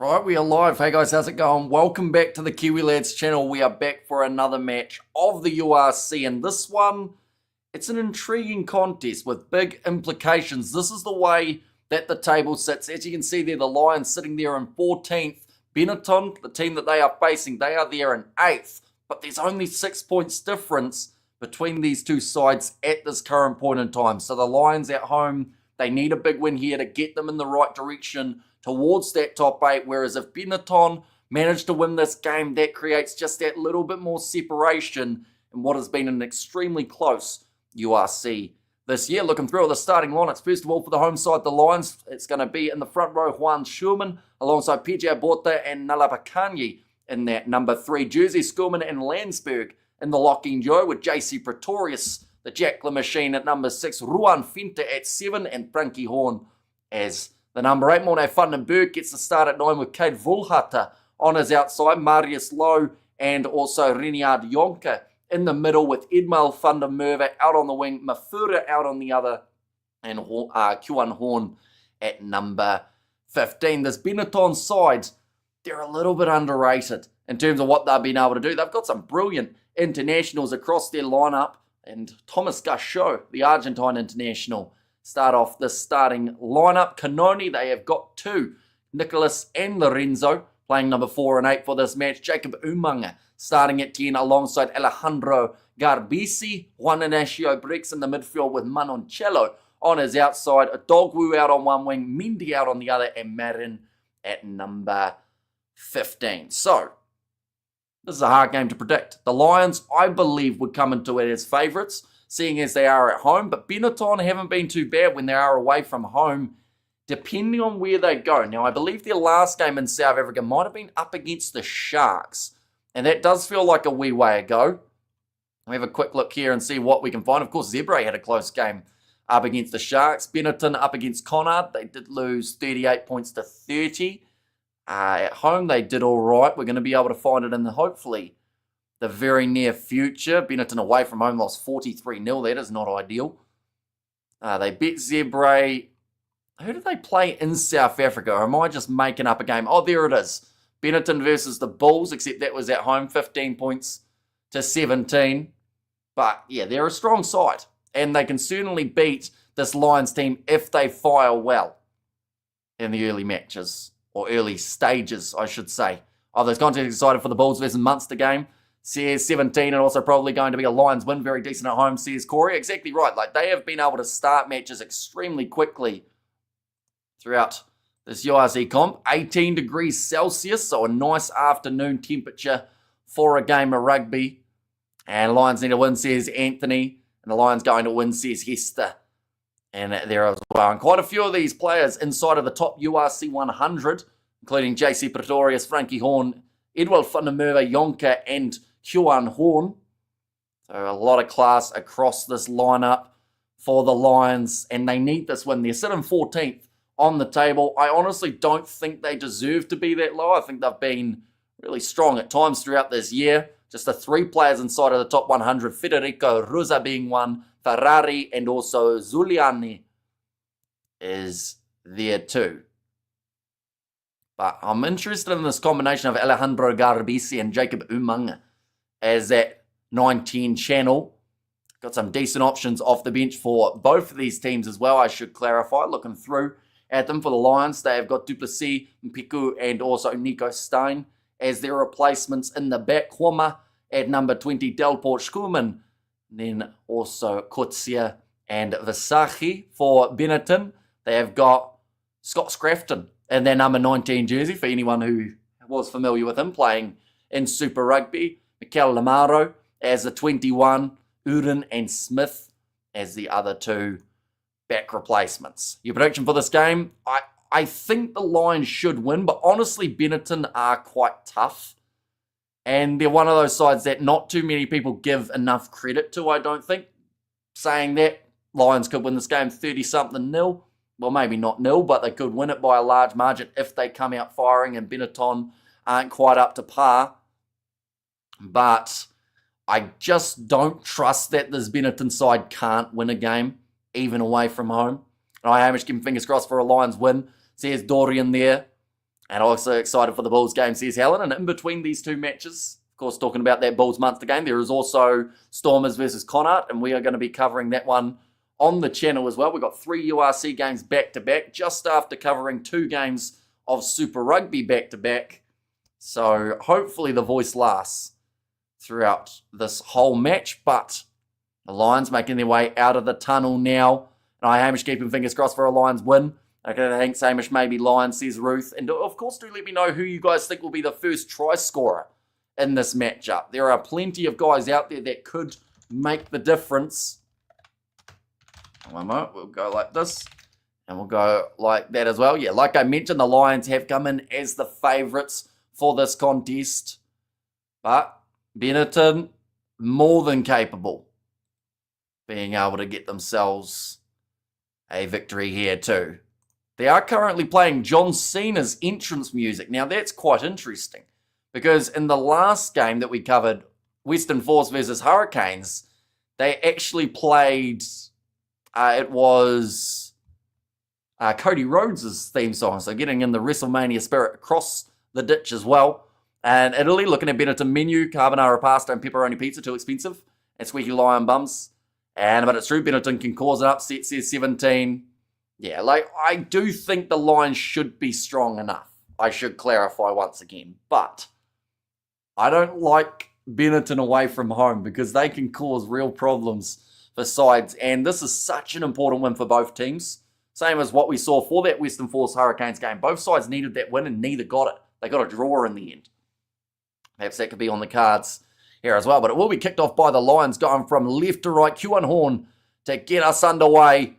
Right, we are live. Hey guys, how's it going? Welcome back to the Kiwi Lads channel. We are back for another match of the URC, and this one, it's an intriguing contest with big implications. This is the way that the table sits. As you can see there, the Lions sitting there in 14th. Benetton, the team that they are facing, they are there in 8th, but there's only 6 points difference between these two sides at this current point in time. So the Lions at home, they need a big win here to get them in the right direction towards that top 8, whereas if Benetton managed to win this game, that creates just that little bit more separation in what has been an extremely close URC this year. Looking through all the starting lineups, first of all for the home side, the Lions, it's going to be in the front row, Juan Schurman, alongside PJ Bota and Nalapakanye in that number 3 jersey, Schurman and Landsberg in the locking duo with JC Pretorius, the Jackler machine at number 6, Ruan Finte at 7, and Frankie Horn as the number 8. Morne Vandenberg gets the start at 9 with Kate Vulhata on his outside, Marius Lowe and also Reniard Jonker in the middle with Edmel van der Merwe out on the wing, Mafura out on the other, and Kjuan Horn at number 15. This Benetton side, they're a little bit underrated in terms of what they've been able to do. They've got some brilliant internationals across their lineup, and Thomas Gachot, the Argentine international, start off this starting lineup. Canoni, they have got 2, Nicholas and Lorenzo, playing number 4 and 8 for this match. Jacob Umanga starting at 10 alongside Alejandro Garbisi. Juan Ignacio Brix in the midfield with Manoncello on his outside. Dogwu out on one wing, Mendy out on the other, and Marin at number 15. So, this is a hard game to predict. The Lions, I believe, would come into it as favourites, seeing as they are at home, but Benetton haven't been too bad when they are away from home, depending on where they go. Now, I believe their last game in South Africa might have been up against the Sharks, and that does feel like a wee way ago. We have a quick look here and see what we can find. Of course, Zebre had a close game up against the Sharks. Benetton up against Connacht. They did lose 38 points to 30. At home, they did all right. We're going to be able to find it in hopefully the very near future. Benetton away from home lost 43-0. That is not ideal. They beat Zebre. Who did they play in South Africa? Or am I just making up a game? Oh, there it is. Benetton versus the Bulls, except that was at home, 15 points to 17. But yeah, they're a strong side. And they can certainly beat this Lions team if they fire well in the early matches. Or early stages, I should say. Oh, there's content excited for the Bulls versus Munster game. Says 17 and also probably going to be a Lions win. Very decent at home, says Corey. Exactly right. Like, they have been able to start matches extremely quickly throughout this URC comp. 18 degrees Celsius, so a nice afternoon temperature for a game of rugby. And Lions need a win, says Anthony. And the Lions going to win, says Hester. And there as well. And quite a few of these players inside of the top URC 100, including JC Pretorius, Frankie Horn, Edward van der Merwe, Jonker, and Kjuan Horn. So a lot of class across this lineup for the Lions, and they need this win. They're sitting 14th on the table. I honestly don't think they deserve to be that low. I think they've been really strong at times throughout this year. Just the 3 players inside of the top 100, Federico Rosa being one, Ferrari, and also Zuliani is there too. But I'm interested in this combination of Alejandro Garbisi and Jacob Umanga as that 9-10 channel. Got some decent options off the bench for both of these teams as well, I should clarify. Looking through at them for the Lions, they have got Duplessis, Mpiku, and also Nico Stein as their replacements in the back. Homa at number 20, Delport Schkuman. Then also Kutsia and Visachi for Benetton. They have got Scott Scrafton in their number 19 jersey, for anyone who was familiar with him playing in Super Rugby. Mikel Lamaro as the 21, Uren and Smith as the other 2 back replacements. Your prediction for this game? I think the Lions should win, but honestly, Benetton are quite tough. And they're one of those sides that not too many people give enough credit to, I don't think. Saying that, Lions could win this game 30-something nil. Well, maybe not nil, but they could win it by a large margin if they come out firing and Benetton aren't quite up to par. But I just don't trust that this Benetton side can't win a game, even away from home. And I am just keeping fingers crossed for a Lions win. Says Dorian there. And also excited for the Bulls game, says Helen. And in between these two matches, of course, talking about that Bulls-Munster game, there is also Stormers versus Connacht, and we are going to be covering that one on the channel as well. We've got 3 URC games back-to-back, just after covering 2 games of Super Rugby back-to-back. So hopefully the voice lasts throughout this whole match, but the Lions making their way out of the tunnel now. And Hamish keeping fingers crossed for a Lions win. Okay, I think Hamish maybe Lions, says Ruth. And of course, do let me know who you guys think will be the first try scorer in this matchup. There are plenty of guys out there that could make the difference. One moment, we'll go like this. And we'll go like that as well. Yeah, like I mentioned, the Lions have come in as the favourites for this contest. But Benetton, more than capable, being able to get themselves a victory here too. They are currently playing John Cena's entrance music. Now that's quite interesting, because in the last game that we covered, Western Force versus Hurricanes, they actually played, it was Cody Rhodes' theme song, so getting in the WrestleMania spirit across the ditch as well. And Italy, looking at Benetton menu, carbonara pasta and pepperoni pizza, too expensive, and squeaky lion bums. But it's true, Benetton can cause an upset, says 17. Yeah, like, I do think the Lions should be strong enough. I should clarify once again. But I don't like Benetton away from home, because they can cause real problems for sides. And this is such an important win for both teams. Same as what we saw for that Western Force Hurricanes game. Both sides needed that win and neither got it. They got a draw in the end. Perhaps that could be on the cards here as well. But it will be kicked off by the Lions, going from left to right. Q1 Horn to get us underway.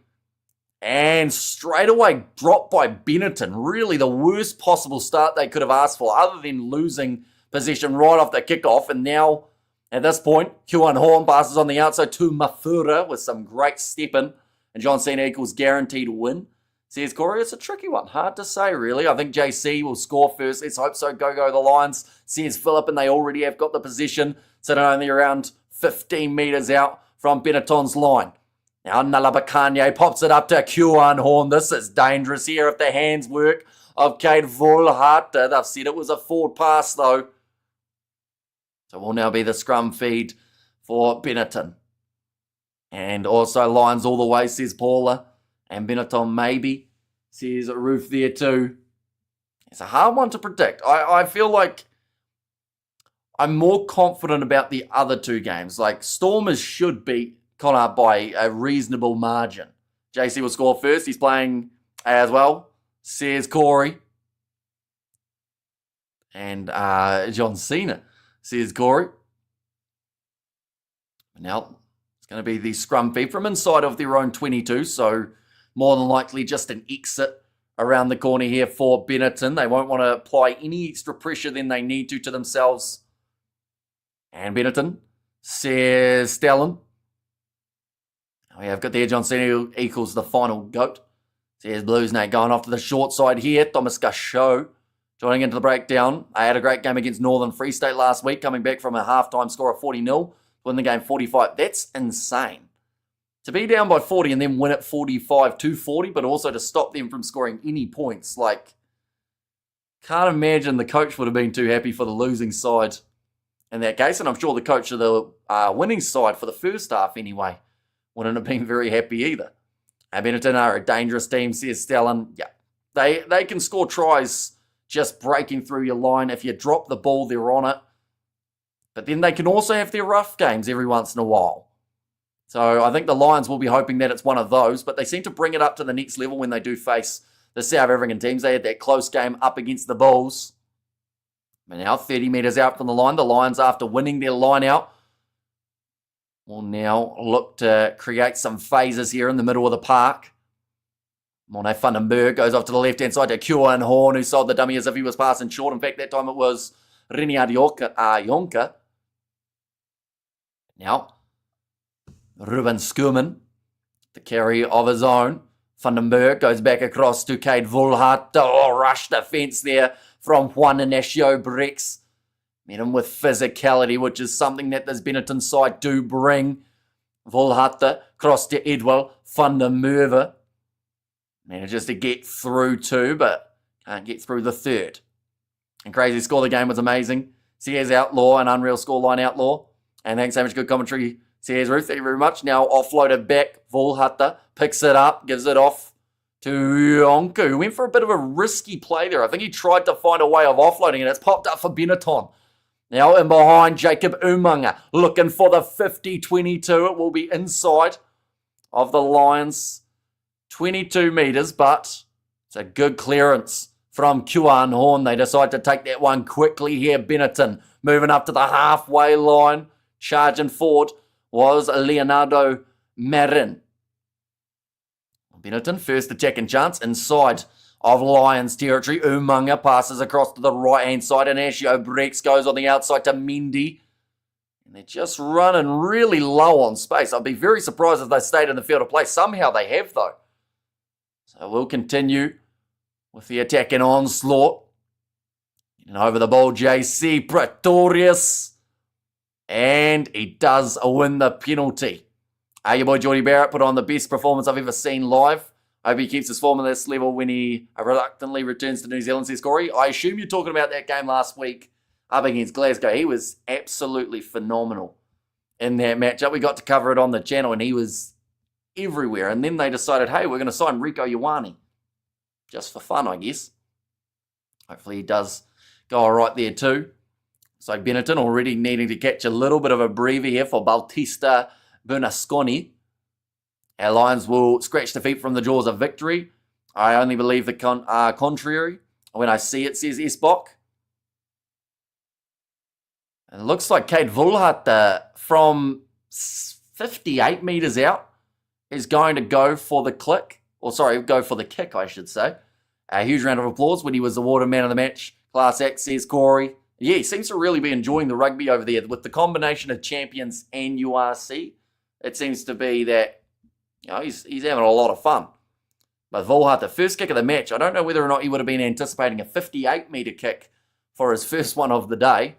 And straight away dropped by Benetton. Really the worst possible start they could have asked for, other than losing possession right off the kickoff. And now, at this point, Q1 Horn passes on the outside to Mafura with some great stepping. And John Cena equals guaranteed win. Says Corey, it's a tricky one. Hard to say, really. I think JC will score first. Let's hope so. Go the Lions. Says Philip, and they already have got the position, sitting only around 15 metres out from Benetton's line. Now Nalabakanye pops it up to Q1 Horn. This is dangerous here if the hands work of Kate Volhart. They've said it was a forward pass, though. So it will now be the scrum feed for Benetton. And also Lions all the way, says Paula. And Benetton maybe, says Ruth there too. It's a hard one to predict. I feel like I'm more confident about the other two games. Like, Stormers should beat Connacht by a reasonable margin. JC will score first. He's playing as well, says Corey. And John Cena, says Corey. Now, it's going to be the scrum feed from inside of their own 22, so more than likely just an exit around the corner here for Benetton. They won't want to apply any extra pressure than they need to themselves. And Benetton, says Stellan. We have got there John Cena equals the final goat. Says Blues Nate going off to the short side here. Thomas Gachot joining into the breakdown. I had a great game against Northern Free State last week, coming back from a halftime score of 40-0. Win the game 45. That's insane. To be down by 40 and then win it 45-40, but also to stop them from scoring any points. Like, can't imagine the coach would have been too happy for the losing side in that case. And I'm sure the coach of the winning side for the first half anyway wouldn't have been very happy either. Benetton are a dangerous team, says Stellan. Yeah, they can score tries just breaking through your line. If you drop the ball, they're on it. But then they can also have their rough games every once in a while. So I think the Lions will be hoping that it's one of those, but they seem to bring it up to the next level when they do face the South African teams. They had that close game up against the Bulls. But now 30 metres out from the line. The Lions, after winning their line out, will now look to create some phases here in the middle of the park. Monet Vandenberg goes off to the left-hand side to Q1 Horn, who sold the dummy as if he was passing short. In fact, that time it was Renier Jonker. Now, Ruben Schumann, the carry of his own. Vandenberg goes back across to Kate Volhart. Oh, rush defence there from Juan Ignacio Brex. Met him with physicality, which is something that this Benetton side do bring. Volhart cross to Edwell. Vandenberg manages to get through too, but get through the third. And crazy score the game was amazing. CS Outlaw, an unreal scoreline Outlaw. And thanks so much, good commentary, CS Ruth. Thank you very much. Now offloaded back. Volhata picks it up, gives it off to Yonku, who went for a bit of a risky play there. I think he tried to find a way of offloading it. It's popped up for Benetton. Now in behind, Jacob Umaga, looking for the 50-22. It will be inside of the Lions. 22 metres, but it's a good clearance from Kuan Horn. They decide to take that one quickly here. Benetton moving up to the halfway line. Charging forward was Leonardo Marin. Benetton, first attacking chance inside of Lions territory. Umaga passes across to the right-hand side, and Ashio Brex goes on the outside to Mendy. And they're just running really low on space. I'd be very surprised if they stayed in the field of play. Somehow they have, though. So we'll continue with the attacking onslaught. And over the ball, JC Pretorius. And he does win the penalty. Your boy Geordie Barrett put on the best performance I've ever seen live. I hope he keeps his form at this level when he reluctantly returns to New Zealand, says Corey. I assume you're talking about that game last week up against Glasgow. He was absolutely phenomenal in that matchup. We got to cover it on the channel, and he was everywhere. And then they decided, hey, we're going to sign Rieko Ioane. Just for fun, I guess. Hopefully he does go all right there too. So Benetton already needing to catch a little bit of a breather here for Bautista Bernasconi. Our Lions will scratch defeat from the jaws of victory. I only believe the contrary when I see it, says Esbok. And it looks like Kate Volhata from 58 metres out is going to go for the click. Or sorry, go for the kick, I should say. A huge round of applause when he was awarded man of the match. Class Act, says Corey. Yeah, he seems to really be enjoying the rugby over there. With the combination of champions and URC, it seems to be that he's having a lot of fun. But Volhart, the first kick of the match, I don't know whether or not he would have been anticipating a 58-metre kick for his first one of the day.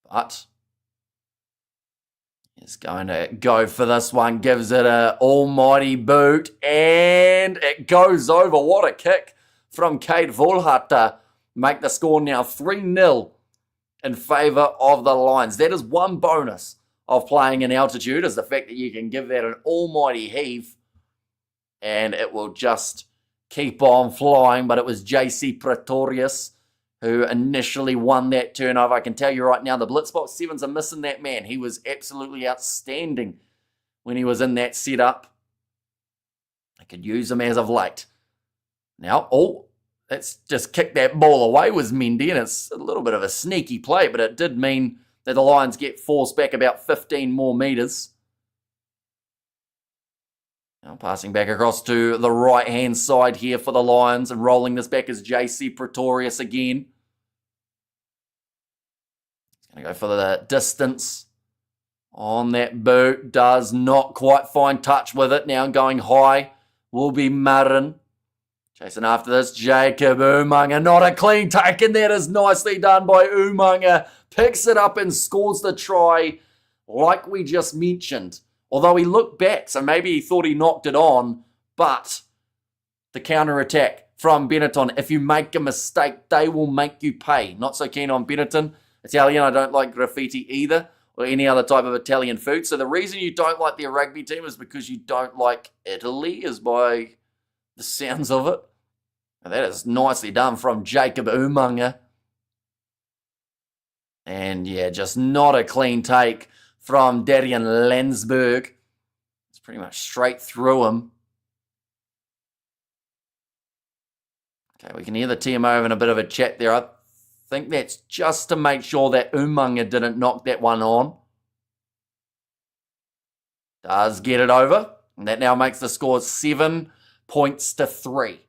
But he's going to go for this one, gives it an almighty boot, and it goes over. What a kick from Kate Volhart to make the score now 3-0 in favour of the Lions. That is one bonus of playing in altitude, is the fact that you can give that an almighty heave and it will just keep on flying. But it was JC Pretorius who initially won that turnover. I can tell you right now, the Blitzbox 7s are missing that man. He was absolutely outstanding when he was in that setup. I could use him as of late. Now, let's just kick that ball away was Mendy, and it's a little bit of a sneaky play, but it did mean that the Lions get forced back about 15 more metres. Now passing back across to the right-hand side here for the Lions, and rolling this back is JC Pretorius again. He's going to go for the distance on that boot. Does not quite find touch with it. Now going high will be Marin. Chasing after this, Jacob Umaga. Not a clean take, and that is nicely done by Umaga. Picks it up and scores the try like we just mentioned. Although he looked back, so maybe he thought he knocked it on. But the counter-attack from Benetton, if you make a mistake, they will make you pay. Not so keen on Benetton. Italian, I don't like graffiti either, or any other type of Italian food. So the reason you don't like their rugby team is because you don't like Italy, is by the sounds of it. And that is nicely done from Jacob Umaga. And yeah, just not a clean take from Darian Landsberg. It's pretty much straight through him. Okay, we can hear the TMO having a bit of a chat there. I think that's just to make sure that Umaga didn't knock that one on. Does get it over. And that now makes the score 7 points to 3.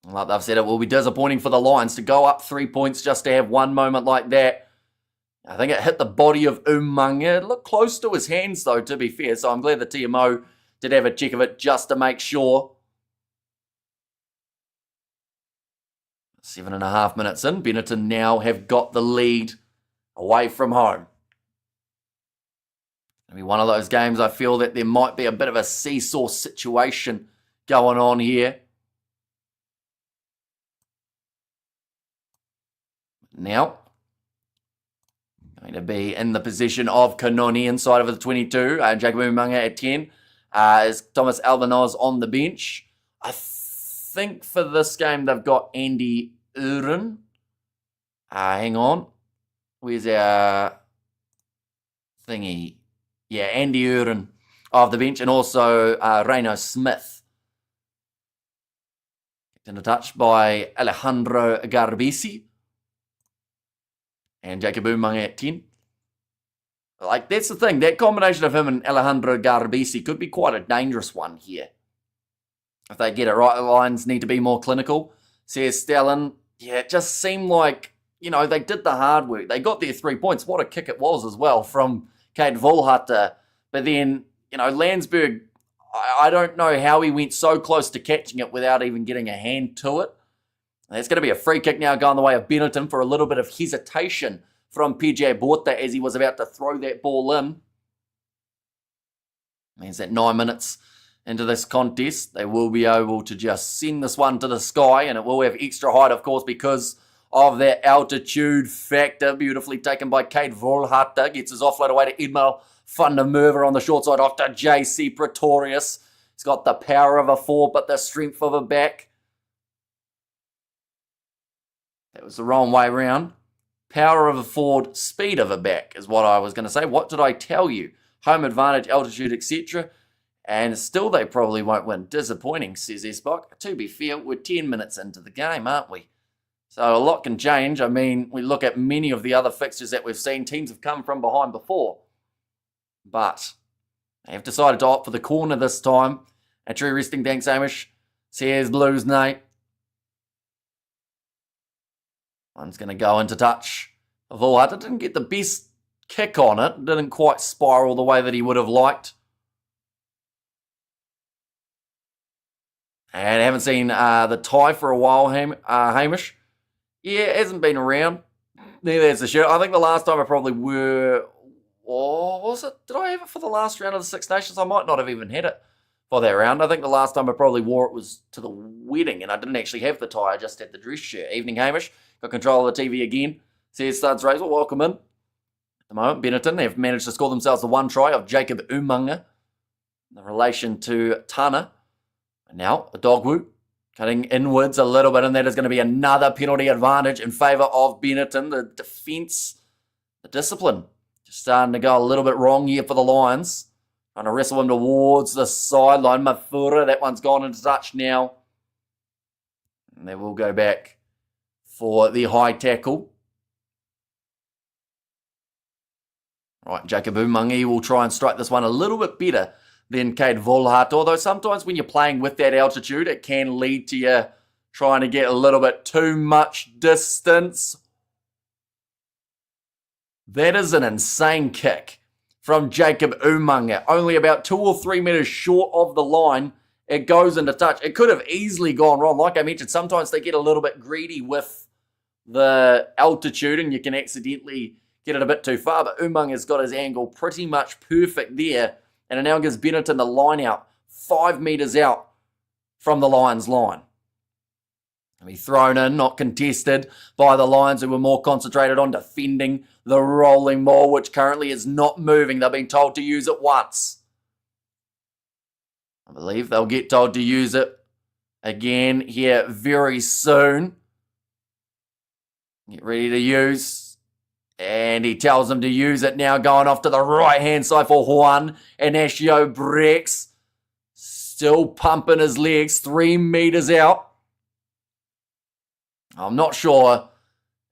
Like they've said, it will be disappointing for the Lions to go up 3 points just to have one moment like that. I think it hit the body of Umaga. It looked close to his hands, though, to be fair. So I'm glad the TMO did have a check of it just to make sure. 7.5 minutes in. Benetton now have got the lead away from home. It'll be one of those games I feel that there might be a bit of a seesaw situation going on here. Now, going to be in the position of Kanoni inside of the 22. Jacob Umaga at 10. Is Thomas Albanose on the bench. I think for this game they've got Andy Uren. Hang on. Where's our thingy? Yeah, Andy Uren off the bench, and also Reino Smith. In a touch by Alejandro Garbisi. And Jacob Umaga at 10. Like, that's the thing. That combination of him and Alejandro Garbisi could be quite a dangerous one here. If they get it right, the Lions need to be more clinical. Says Stellan. Yeah, it just seemed like, you know, they did the hard work. They got their 3 points. What a kick it was as well from Kate Volhata. But then, you know, Landsberg, I don't know how he went so close to catching it without even getting a hand to it. It's going to be a free kick now going the way of Benetton for a little bit of hesitation from PJ Borta as he was about to throw that ball in. Means that 9 minutes into this contest, they will be able to just send this one to the sky, and it will have extra height, of course, because of that altitude factor. Beautifully taken by Kate Volhata. Gets his offload away to Edmar van der Merwe on the short side. Off to JC Pretorius. He's got the power of a 4, but the strength of a back. That was the wrong way around. Power of a forward, speed of a back is what I was going to say. What did I tell you? Home advantage, altitude, etc. And still they probably won't win. Disappointing, says Esbok. To be fair, we're 10 minutes into the game, aren't we? So a lot can change. I mean, we look at many of the other fixtures that we've seen. Teams have come from behind before. But they have decided to opt for the corner this time. A true resting, thanks, Hamish. Says Blues, Nate. One's going to go into touch. Volhata didn't get the best kick on it. Didn't quite spiral the way that he would have liked. And I haven't seen the tie for a while, Hamish. Yeah, it hasn't been around. Neither has the shirt. I think the last time I probably were... Oh, was it? Did I have it for the last round of the Six Nations? I might not have even had it for that round. I think the last time I probably wore it was to the wedding, and I didn't actually have the tie. I just had the dress shirt. Evening, Hamish. Got control of the TV again. Says Studs Razor. Welcome in. At the moment, Benetton have managed to score themselves the one try of Jacob Umaga in relation to Tana. And now, a Dogwu cutting inwards a little bit, and that is going to be another penalty advantage in favour of Benetton. The defence, the discipline, just starting to go a little bit wrong here for the Lions. Trying to wrestle him towards the sideline. Mafura, that one's gone into touch now. And they will go back for the high tackle. Right, Jacob Umaga will try and strike this one a little bit better than Kate Volhata, although sometimes when you're playing with that altitude, it can lead to you trying to get a little bit too much distance. That is an insane kick from Jacob Umaga. Only about 2 or 3 meters short of the line, it goes into touch. It could have easily gone wrong. Like I mentioned, sometimes they get a little bit greedy with the altitude and you can accidentally get it a bit too far, but Umaga's got his angle pretty much perfect there, and it now gives Benetton the line out 5 meters out from the Lions line. It'll be thrown in, not contested by the Lions, who were more concentrated on defending the rolling ball, which currently is not moving. They've been told to use it once. I believe they'll get told to use it again here very soon. Get ready to use. And he tells them to use it now, going off to the right-hand side for Juan Inacio Brex. Still pumping his legs 3 meters out. I'm not sure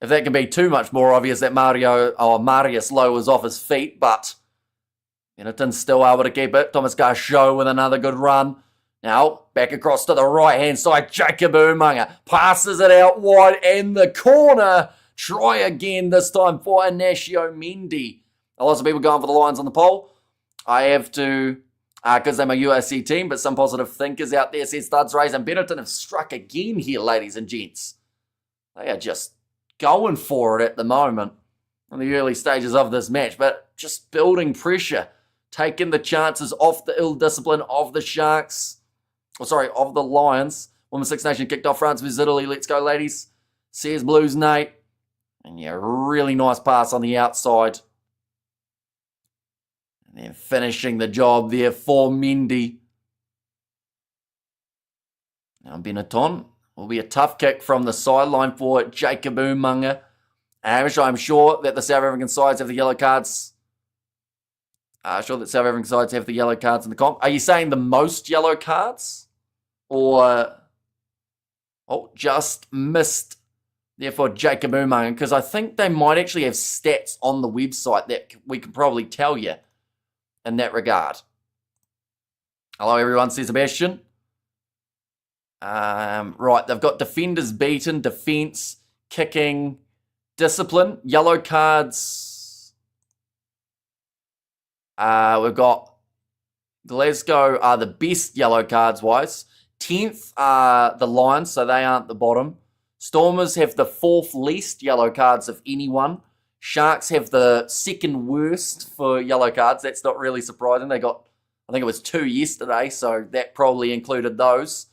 if that can be too much more obvious that Marius Lowe was off his feet, but Benetton's still able to keep it. Thomas Garchot with another good run. Now, back across to the right-hand side. Jacob Umaga passes it out wide and the corner. Try again, this time for Inacio Mendy. Lots of people going for the Lions on the poll. I have to, because I'm a URC team, but some positive thinkers out there says Studs Rays and Benetton have struck again here, ladies and gents. They are just going for it at the moment in the early stages of this match, but just building pressure, taking the chances off the ill discipline of the Sharks. of the Lions. Women's Six Nation kicked off France vs Italy. Let's go, ladies. Says Blues, Nate. And yeah, really nice pass on the outside. And then finishing the job there for Mendy. Now Benetton will be a tough kick from the sideline for Jacob Umunga. I'm sure that the South African sides have the yellow cards. South African sides have the yellow cards in the comp. Are you saying the most yellow cards? Or, just missed, therefore, Jacob Umunga? Because I think they might actually have stats on the website that we can probably tell you in that regard. Hello, everyone, says Sebastian. Right, they've got defenders beaten, defense, kicking, discipline, yellow cards. We've got Glasgow are the best yellow cards wise. 10th are the Lions, so they aren't the bottom. Stormers have the 4th least yellow cards of anyone. Sharks have the 2nd worst for yellow cards. That's not really surprising. They got, I think it was 2 yesterday, so that probably included those.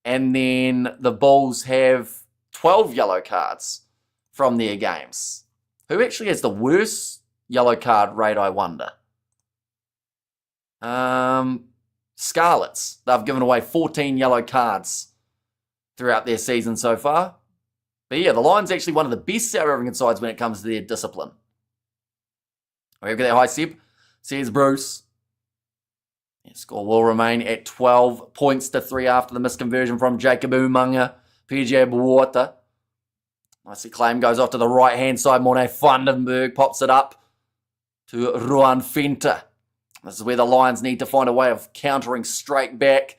And then the Bulls have 12 yellow cards from their games. Who actually has the worst yellow card rate, I wonder? Scarlets. They've given away 14 yellow cards throughout their season so far. But yeah, the Lions are actually one of the best South African sides when it comes to their discipline. We've got that high step, says Bruce. Yeah, score will remain at 12 points to 3 after the misconversion from Jacob Umunga. PJ Buota. Nicely claim goes off to the right-hand side. Morne Vandenberg pops it up to Ruan Fenta. This is where the Lions need to find a way of countering straight back.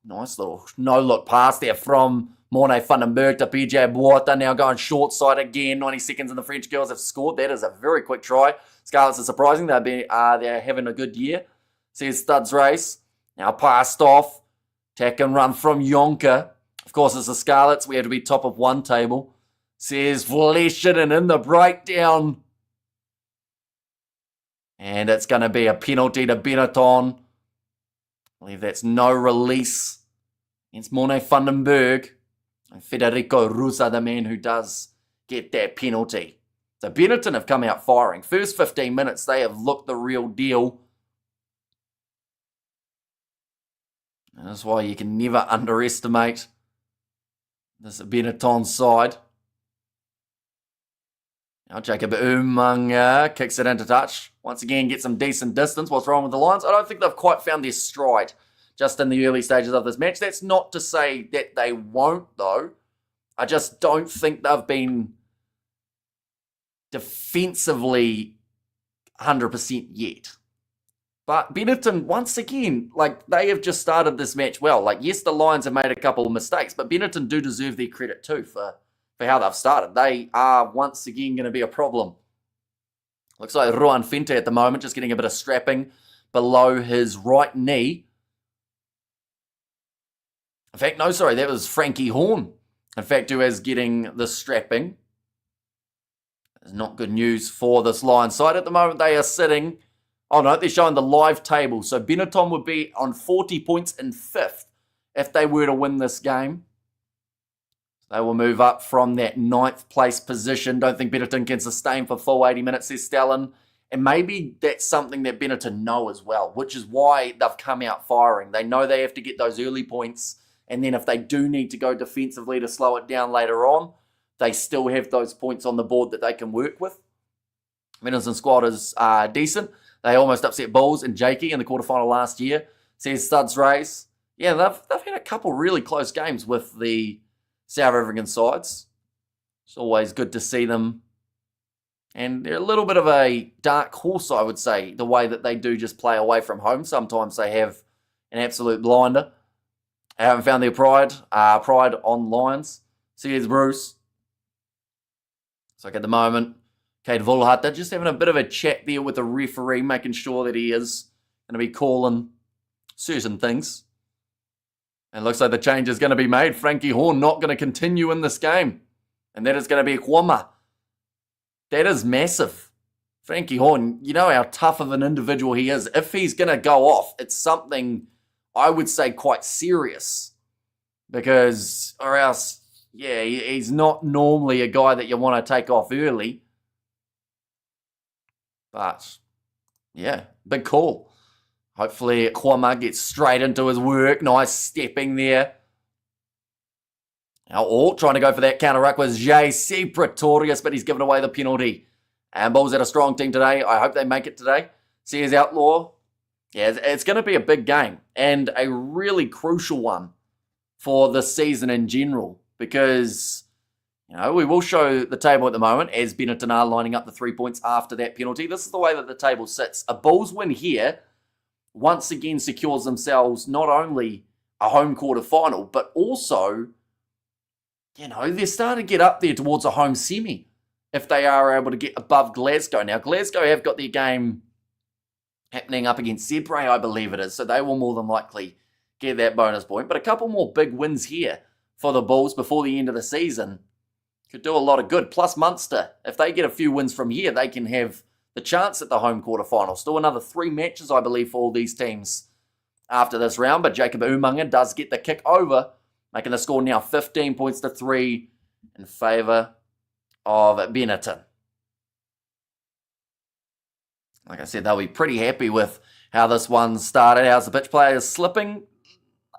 Nice little no-look pass there from Morne Vandenberg to PJ Buota. Now going short side again. 90 seconds and the French girls have scored. That is a very quick try. Scarlets are surprising. They're having a good year. Says Studs Race. Now passed off. Tack and run from Yonka. Of course, it's the Scarlets. We have to be top of one table. Says Fleshin in the breakdown. And it's going to be a penalty to Benetton. I believe that's no release against Morne Vandenberg. And Federico Rusa, the man who does get that penalty. So Benetton have come out firing. First 15 minutes, they have looked the real deal. And that's why you can never underestimate this Benetton side. Now Jacob Umunga kicks it into touch. Once again, gets some decent distance. What's wrong with the Lions? I don't think they've quite found their stride just in the early stages of this match. That's not to say that they won't, though. I just don't think they've been defensively 100% yet. But Benetton, once again, they have just started this match well. Yes, the Lions have made a couple of mistakes, but Benetton do deserve their credit too for how they've started. They are once again going to be a problem. Looks like Ruan Fente at the moment, just getting a bit of strapping below his right knee. In fact, no, sorry, that was Frankie Horn. In fact, who is getting the strapping. It's not good news for this Lions side. At the moment, they are sitting... Oh no, they're showing the live table. So Benetton would be on 40 points in 5th if they were to win this game. They will move up from that 9th place position. Don't think Benetton can sustain for full 80 minutes, says Stalin. And maybe that's something that Benetton know as well, which is why they've come out firing. They know they have to get those early points. And then if they do need to go defensively to slow it down later on, they still have those points on the board that they can work with. Benetton squad is decent. They almost upset Bulls and Jakey in the quarterfinal last year, says Studs Race. Yeah, they've had a couple really close games with the South African sides. It's always good to see them. And they're a little bit of a dark horse, I would say, the way that they do just play away from home. Sometimes they have an absolute blinder. I haven't found their pride on Lions. Says Bruce. So at the moment, Kate Volhata just having a bit of a chat there with the referee, making sure that he is going to be calling certain things. And it looks like the change is going to be made. Frankie Horn not going to continue in this game. And that is going to be Kwama. That is massive. Frankie Horn, you know how tough of an individual he is. If he's going to go off, it's something I would say, quite serious. Because, or else, yeah, he's not normally a guy that you want to take off early. But, yeah, big call. Hopefully, Kwama gets straight into his work. Nice stepping there. Now, all trying to go for that counter ruck was JC Pretorius, but he's given away the penalty. And Bulls had a strong team today. I hope they make it today. Sears Outlaw. Yeah, it's going to be a big game and a really crucial one for the season in general because, we will show the table at the moment as Benetton are lining up the 3 points after that penalty. This is the way that the table sits. A Bulls win here once again secures themselves not only a home quarter final, but also, they're starting to get up there towards a home semi if they are able to get above Glasgow. Now, Glasgow have got their game happening up against Zebre, I believe it is, so they will more than likely get that bonus point. But a couple more big wins here for the Bulls before the end of the season could do a lot of good. Plus Munster, if they get a few wins from here, they can have the chance at the home quarterfinal. Still another 3 matches, I believe, for all these teams after this round. But Jacob Umaga does get the kick over, making the score now 15 points to 3 in favour of Benetton. Like I said, they'll be pretty happy with how this one started. How's the pitch players slipping?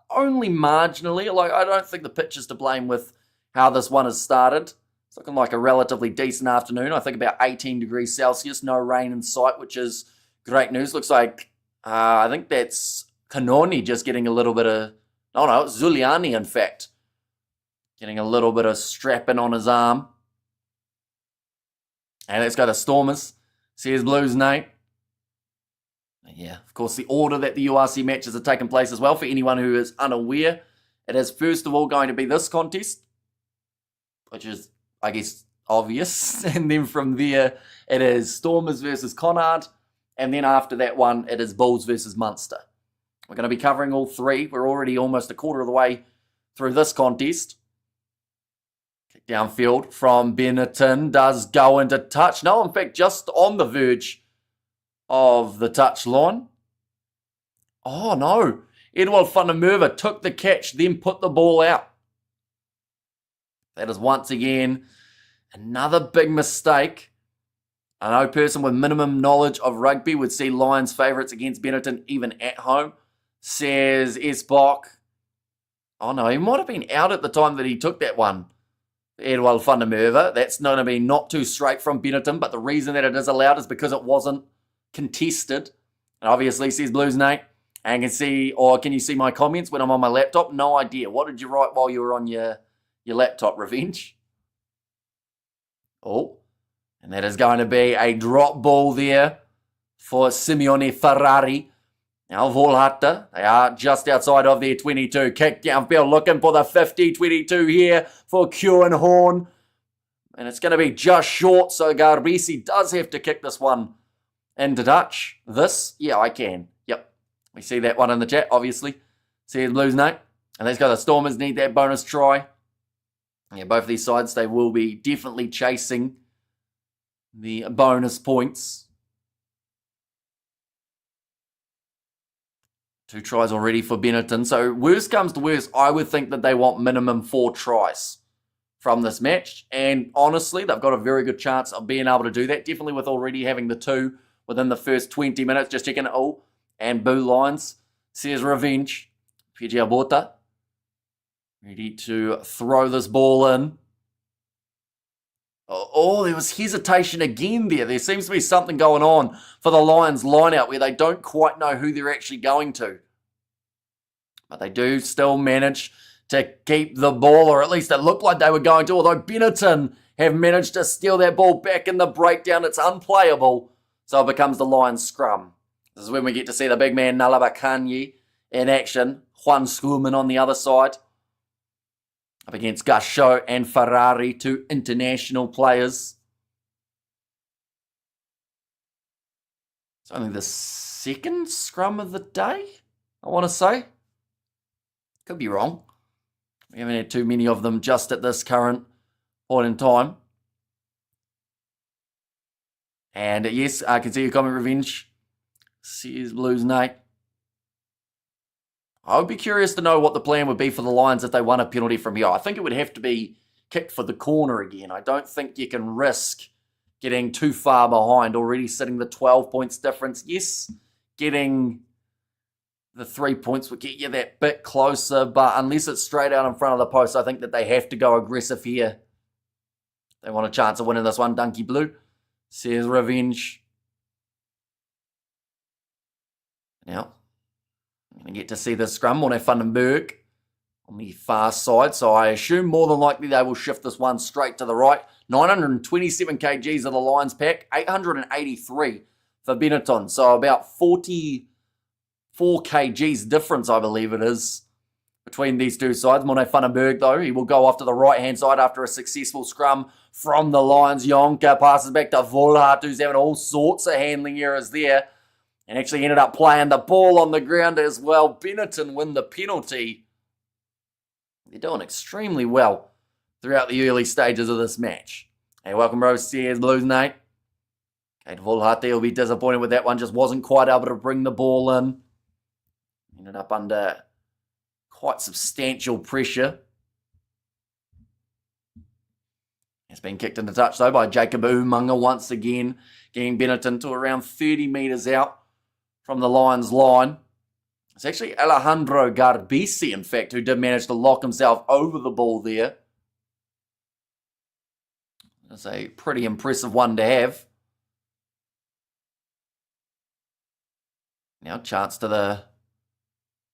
Only marginally. I don't think the pitch is to blame with how this one has started. It's looking like a relatively decent afternoon. I think about 18 degrees Celsius. No rain in sight, which is great news. Looks like, I think that's Kanoni just getting a little bit of... Oh no, it's Zuliani, in fact. Getting a little bit of strapping on his arm. And let's go to Stormers. Says Blues, Nate. Yeah, of course, the order that the URC matches are taking place as well. For anyone who is unaware, it is first of all going to be this contest, which is, I guess, obvious. And then from there, it is Stormers versus Connacht. And then after that one, it is Bulls versus Munster. We're going to be covering all 3. We're already almost a quarter of the way through this contest. Kick downfield from Benetton does go into touch. No, in fact, just on the verge of the touch line. Oh, no. Edward van der Merwe took the catch, then put the ball out. That is once again another big mistake. I know a person with minimum knowledge of rugby would see Lions favourites against Benetton even at home. Says Esbok. Oh, no, he might have been out at the time that he took that one. Edward van der Merwe. That's going to be not too straight from Benetton, but the reason that it is allowed is because it wasn't contested. And obviously, says Blues Nate. And can you see my comments when I'm on my laptop? No idea. What did you write while you were on your laptop, Revenge? Oh, and that is going to be a drop ball there for Simeone Ferrari. Now Volhata, they are just outside of their 22. Kick downfield, looking for the 50-22 here for Kieran Horn. And it's going to be just short, so Garbisi does have to kick this one into touch. This? Yeah, I can. Yep. We see that one in the chat, obviously. See the Blues Nate. And let's go. The Stormers need that bonus try. Yeah, both of these sides, they will be definitely chasing the bonus points. 2 tries already for Benetton. So worst comes to worst, I would think that they want minimum 4 tries from this match. And honestly, they've got a very good chance of being able to do that. Definitely with already having the 2 within the first 20 minutes. Just checking it all. And Boo Lions says Revenge. PG Bota ready to throw this ball in. Oh, there was hesitation again there. There seems to be something going on for the Lions line-out where they don't quite know who they're actually going to. But they do still manage to keep the ball, or at least it looked like they were going to, although Benetton have managed to steal that ball back in the breakdown. It's unplayable, so it becomes the Lions scrum. This is when we get to see the big man Nalabakanye in action. Juan Schoolman on the other side. Up against Gasho and Ferrari, 2 international players. It's only the 2nd scrum of the day, I want to say. Could be wrong. We haven't had too many of them just at this current point in time. And yes, I can see your comment, Revenge. Says Blues Nate. I would be curious to know what the plan would be for the Lions if they won a penalty from here. I think it would have to be kicked for the corner again. I don't think you can risk getting too far behind, already sitting the 12 points difference. Yes, getting the 3 points would get you that bit closer, but unless it's straight out in front of the post, I think that they have to go aggressive here. They want a chance of winning this one. Dunky Blue says revenge. Now, I'm going to get to see the scrum. Morné Vandenberg on the far side, so I assume more than likely they will shift this one straight to the right. 927 kgs of the Lions pack, 883 for Benetton, so about 44 kgs difference, I believe it is, between these two sides. Morné Vandenberg, though, he will go off to the right-hand side after a successful scrum from the Lions. Jonker passes back to Volhard, who's having all sorts of handling errors there, and actually ended up playing the ball on the ground as well. Benetton win the penalty. They're doing extremely well throughout the early stages of this match. Hey, welcome, Rose Sears, Blues, Nate. Kate Volhard there will be disappointed with that one. Just wasn't quite able to bring the ball in. Ended up under quite substantial pressure. It's been kicked into touch, though, by Jacob Umunga once again, getting Benetton to around 30 metres out from the Lions' line. It's actually Alejandro Garbisi, in fact, who did manage to lock himself over the ball there. That's a pretty impressive one to have. Now, chance to the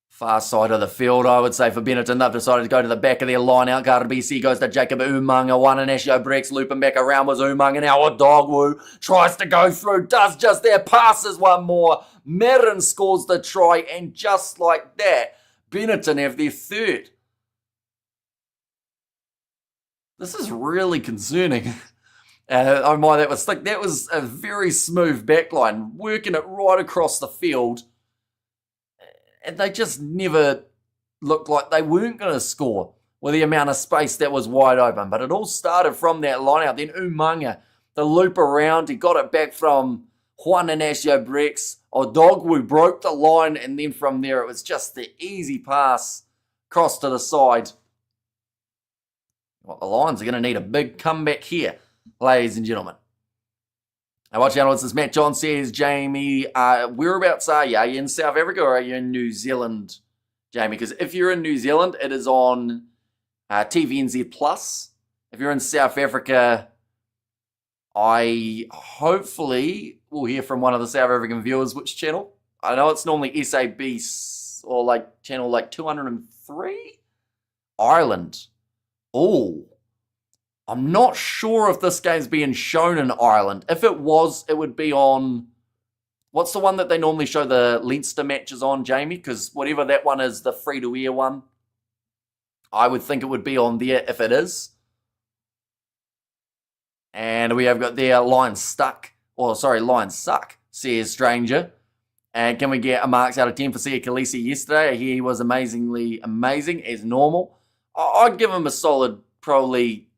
far side of the field, I would say, for Benetton. They've decided to go to the back of their line out. Garbisi goes to Jacob Umunga. One and Ashio breaks, looping back around was Umunga. Now Odogwu tries to go through, does just there, passes one more. Merin scores the try, and just like that, Benetton have their third. This is really concerning. Oh my, that was slick. That was a very smooth backline, working it right across the field. And they just never looked like they weren't going to score with the amount of space that was wide open. But it all started from that line out. Then Umunga, the loop around, he got it back from Juan Inacio Brex. Odogwu broke the line, and then from there it was just the easy pass across to the side. Well, the Lions are going to need a big comeback here, ladies and gentlemen. Now, watch out, this Matt John says, Jamie, whereabouts are you? Are you in South Africa or are you in New Zealand, Jamie? Because if you're in New Zealand, it is on TVNZ+. If you're in South Africa, I hopefully will hear from one of the South African viewers. Which channel? I know it's normally SAB or like channel like 203? Ireland. Oh. I'm not sure if this game's being shown in Ireland. If it was, it would be on... What's the one that they normally show the Leinster matches on, Jamie? Because whatever that one is, the free-to-air one, I would think it would be on there if it is. And we have got there Lions stuck. Or, sorry, Lions suck, says Stranger. And can we get a marks out of 10 for Sia Khaleesi yesterday? He was amazingly amazing, as normal. I'd give him a solid, probably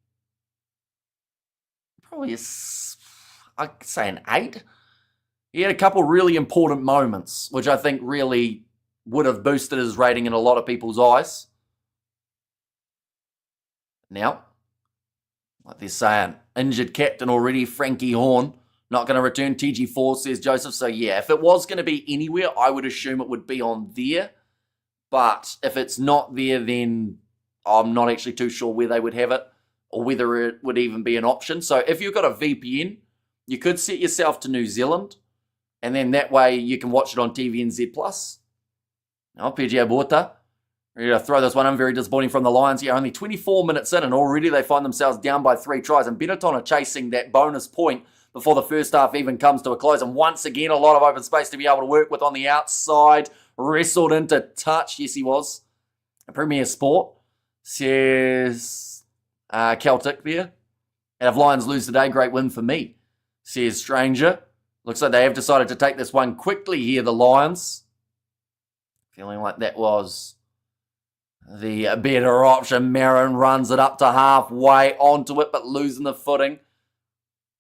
I'd say an 8. He had a couple really important moments, which I think really would have boosted his rating in a lot of people's eyes. Now, like they're saying, injured captain already, Frankie Horn, not going to return. TG4, says Joseph. So yeah, if it was going to be anywhere, I would assume it would be on there. But if it's not there, then I'm not actually too sure where they would have it, or whether it would even be an option. So if you've got a VPN, you could set yourself to New Zealand, and then that way you can watch it on TVNZ+. Now, PGA Bota, ready to throw this one in. Very disappointing from the Lions here. Only 24 minutes in, and already they find themselves down by 3 tries, and Benetton are chasing that bonus point before the first half even comes to a close. And once again, a lot of open space to be able to work with on the outside. Wrestled into touch. Yes, he was. A Premier Sport, says... Celtic there. And if Lions lose today, great win for me, says Stranger. Looks like they have decided to take this one quickly here, the Lions. Feeling like that was the better option. Marin runs it up to halfway onto it, but losing the footing.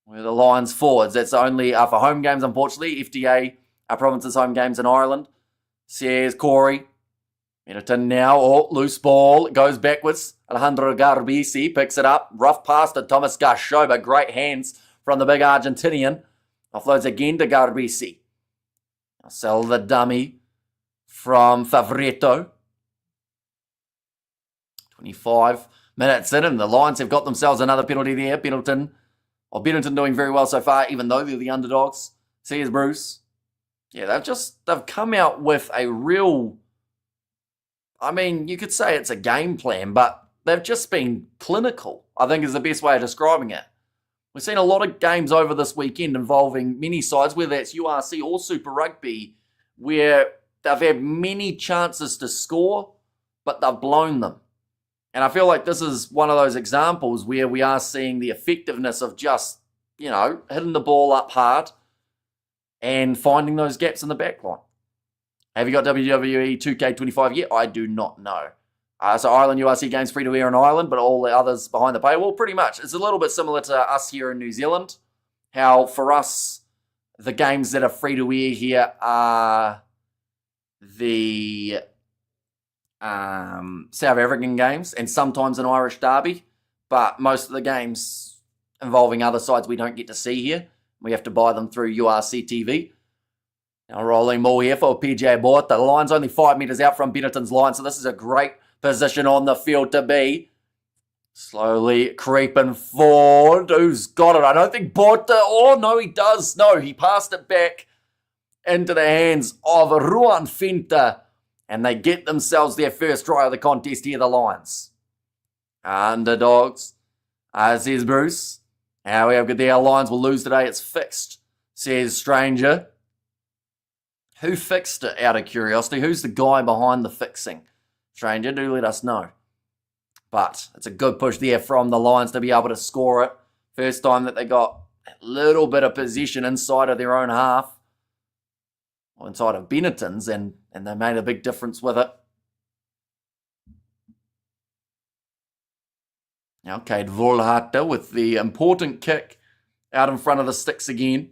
Where the Lions forwards. That's only for home games, unfortunately. FTA, our province's home games in Ireland, says Corey. Benetton now, loose ball, it goes backwards. Alejandro Garbisi picks it up, rough pass to Thomas Gachot, but great hands from the big Argentinian. Offloads again to Garbisi. I'll sell the dummy from Favretto. 25 minutes in, and the Lions have got themselves another penalty there. Benetton doing very well so far, even though they're the underdogs. Here's Bruce. Yeah, they've come out with a real, I mean, you could say it's a game plan, but they've just been clinical, I think is the best way of describing it. We've seen a lot of games over this weekend involving many sides, whether it's URC or Super Rugby, where they've had many chances to score, but they've blown them. And I feel like this is one of those examples where we are seeing the effectiveness of just, hitting the ball up hard and finding those gaps in the back line. Have you got WWE 2K25 yet? I do not know. So Ireland URC games free to air in Ireland, but all the others behind the paywall, pretty much. It's a little bit similar to us here in New Zealand. How for us, the games that are free to air here are the South African games and sometimes an Irish derby, but most of the games involving other sides we don't get to see here. We have to buy them through URC TV. Now rolling ball here for PJ Bort. The line's only 5 metres out from Benetton's line, so this is a great position on the field to be. Slowly creeping forward. Who's got it? I don't think Borta. Oh, no, he does. No, he passed it back into the hands of Ruan Finta, and they get themselves their first try of the contest here, the Lions. Underdogs. Says Bruce. However, the Lions will lose today. It's fixed, says Stranger. Who fixed it, out of curiosity? Who's the guy behind the fixing? Stranger, do let us know. But it's a good push there from the Lions to be able to score it. First time that they got a little bit of possession inside of their own half. Or inside of Benetton's, and they made a big difference with it. Now, Cade Volhata with the important kick out in front of the sticks again.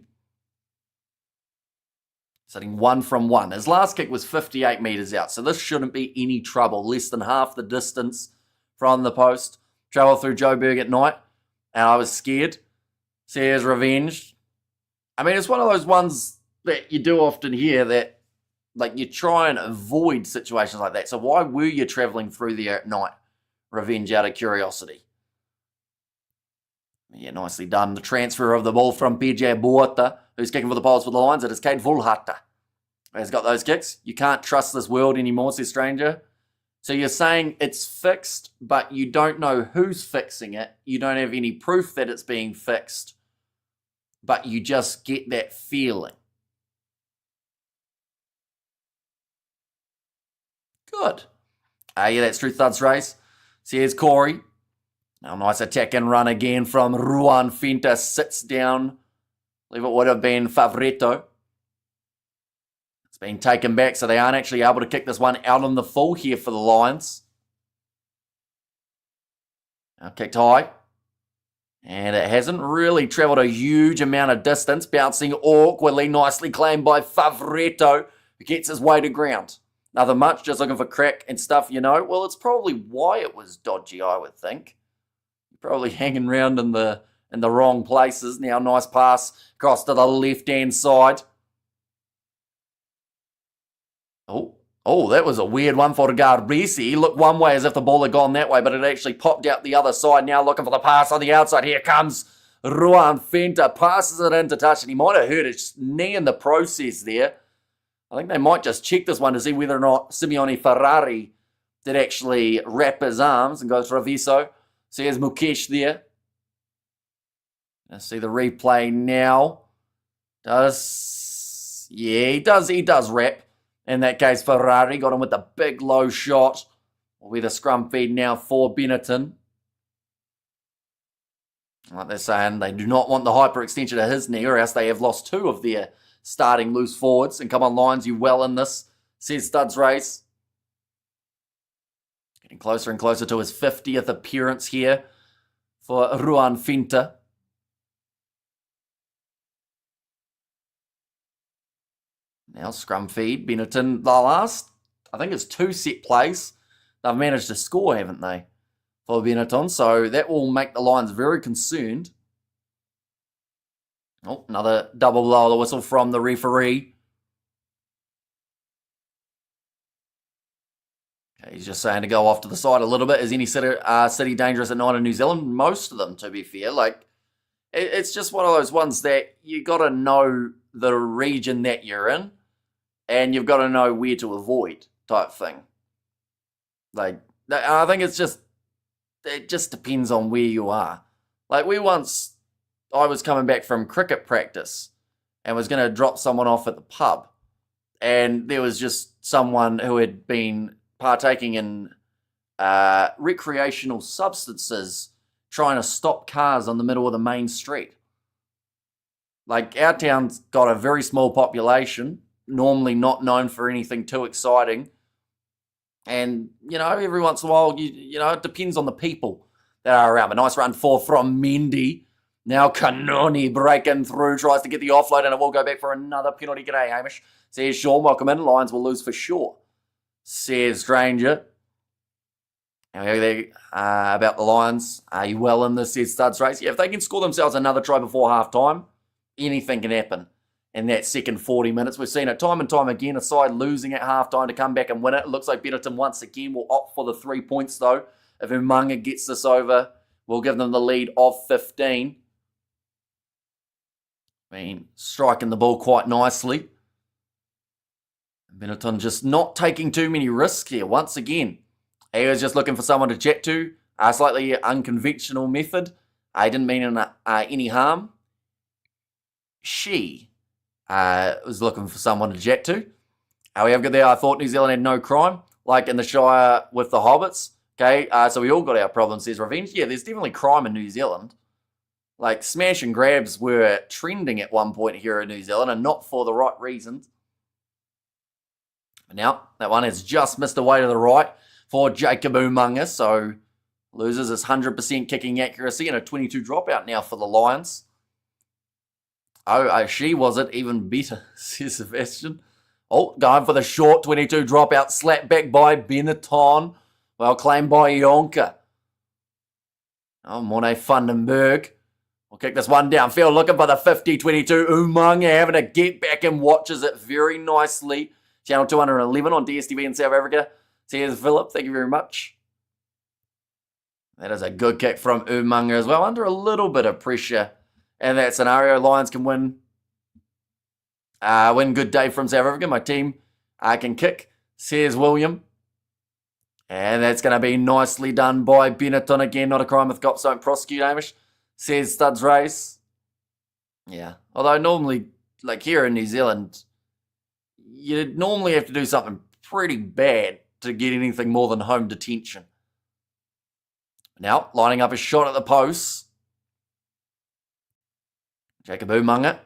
Sitting 1 from 1. His last kick was 58 metres out, so this shouldn't be any trouble. Less than half the distance from the post. Travel through Joburg at night, and I was scared. Says Revenge. I mean, it's one of those ones that you do often hear that, like, you try and avoid situations like that. So why were you travelling through there at night? Revenge, out of curiosity. Yeah, nicely done. The transfer of the ball from PJ Borta, who's kicking for the Poles for the Lions. It is Cade Volhata. He's got those kicks. You can't trust this world anymore, says Stranger. So you're saying it's fixed, but you don't know who's fixing it. You don't have any proof that it's being fixed, but you just get that feeling. Good. Yeah, that's true. Thuds race. Says Corey. Now, nice attack and run again from Ruan Finta. Sits down. I believe it would have been Favretto. It's been taken back, so they aren't actually able to kick this one out on the full here for the Lions. Now kicked high. And it hasn't really travelled a huge amount of distance. Bouncing awkwardly, nicely claimed by Favretto, who gets his way to ground. Nothing much, just looking for crack and stuff, Well, it's probably why it was dodgy, I would think. Probably hanging around in the wrong places. Now, nice pass across to the left-hand side. Oh, that was a weird one for Garbisi. He looked one way as if the ball had gone that way, but it actually popped out the other side. Now looking for the pass on the outside. Here comes Ruan Finta. Passes it into touch, and he might have hurt his knee in the process there. I think they might just check this one to see whether or not Simeone Ferrari did actually wrap his arms and goes for a Viso. So here's Mukesh there. Let's see the replay now. He does wrap. In that case, Ferrari got him with the big low shot. Will be the scrum feed now for Benetton. Like they're saying, they do not want the hyperextension of his knee, or else they have lost 2 of their starting loose forwards. And come on, Lions, you well in this, says Studs Race. Getting closer and closer to his 50th appearance here for Ruan Finta. Now scrum feed, Benetton, the last I think it's 2 set plays. They've managed to score, haven't they, for Benetton? So that will make the Lions very concerned. Oh, another double blow of the whistle from the referee. Okay, he's just saying to go off to the side a little bit. Is any city dangerous at night in New Zealand? Most of them, to be fair. Like, it's just one of those ones that you got to know the region that you're in, and you've got to know where to avoid, type thing. Like, I think it just depends on where you are. Like, I was coming back from cricket practice and was going to drop someone off at the pub, and there was just someone who had been partaking in recreational substances trying to stop cars on the middle of the main street. Like, our town's got a very small population, normally not known for anything too exciting. And, every once in a while, it depends on the people that are around. A nice run from Mendy. Now Kanoni breaking through, tries to get the offload, and it will go back for another penalty. G'day, Hamish. Says Sean, welcome in. Lions will lose for sure, says Stranger. About the Lions. Are you well in this, says Studs Race? Yeah, if they can score themselves another try before half-time, anything can happen in that second 40 minutes. We've seen it time and time again, a side losing at half-time to come back and win it. It looks like Benetton once again will opt for the 3 points, though. If Umunga gets this over, we'll give them the lead of 15. Striking the ball quite nicely. Benetton just not taking too many risks here once again. He was just looking for someone to chat to. A slightly unconventional method. I didn't mean any harm. She was looking for someone to chat to. We have got there. I thought New Zealand had no crime, like in the Shire with the Hobbits. Okay, so we all got our problems, says Revenge. Yeah, there's definitely crime in New Zealand. Like, smash and grabs were trending at one point here in New Zealand, and not for the right reasons. Now, that one has just missed away to the right for Jacob Umunga, so loses his 100% kicking accuracy and a 22 dropout now for the Lions. Oh, she was it even better, says Sebastian. Oh, going for the short 22 dropout, slapped back by Benetton. Well claimed by Yonka. Oh, Morne Vandenberg. We'll kick this one downfield, looking for the 50-22. Umunga having to get back and watches it very nicely. Channel 211 on DSTV in South Africa. Says Philip, thank you very much. That is a good kick from Umunga as well, under a little bit of pressure. In that scenario, Lions can win. Good day from South Africa. My team can kick, says William. And that's going to be nicely done by Benetton again. Not a crime if cops don't prosecute, Hamish, says Studs Race. Yeah, although normally, like here in New Zealand, you'd normally have to do something pretty bad to get anything more than home detention. Now, lining up a shot at the post. Jacob Umunga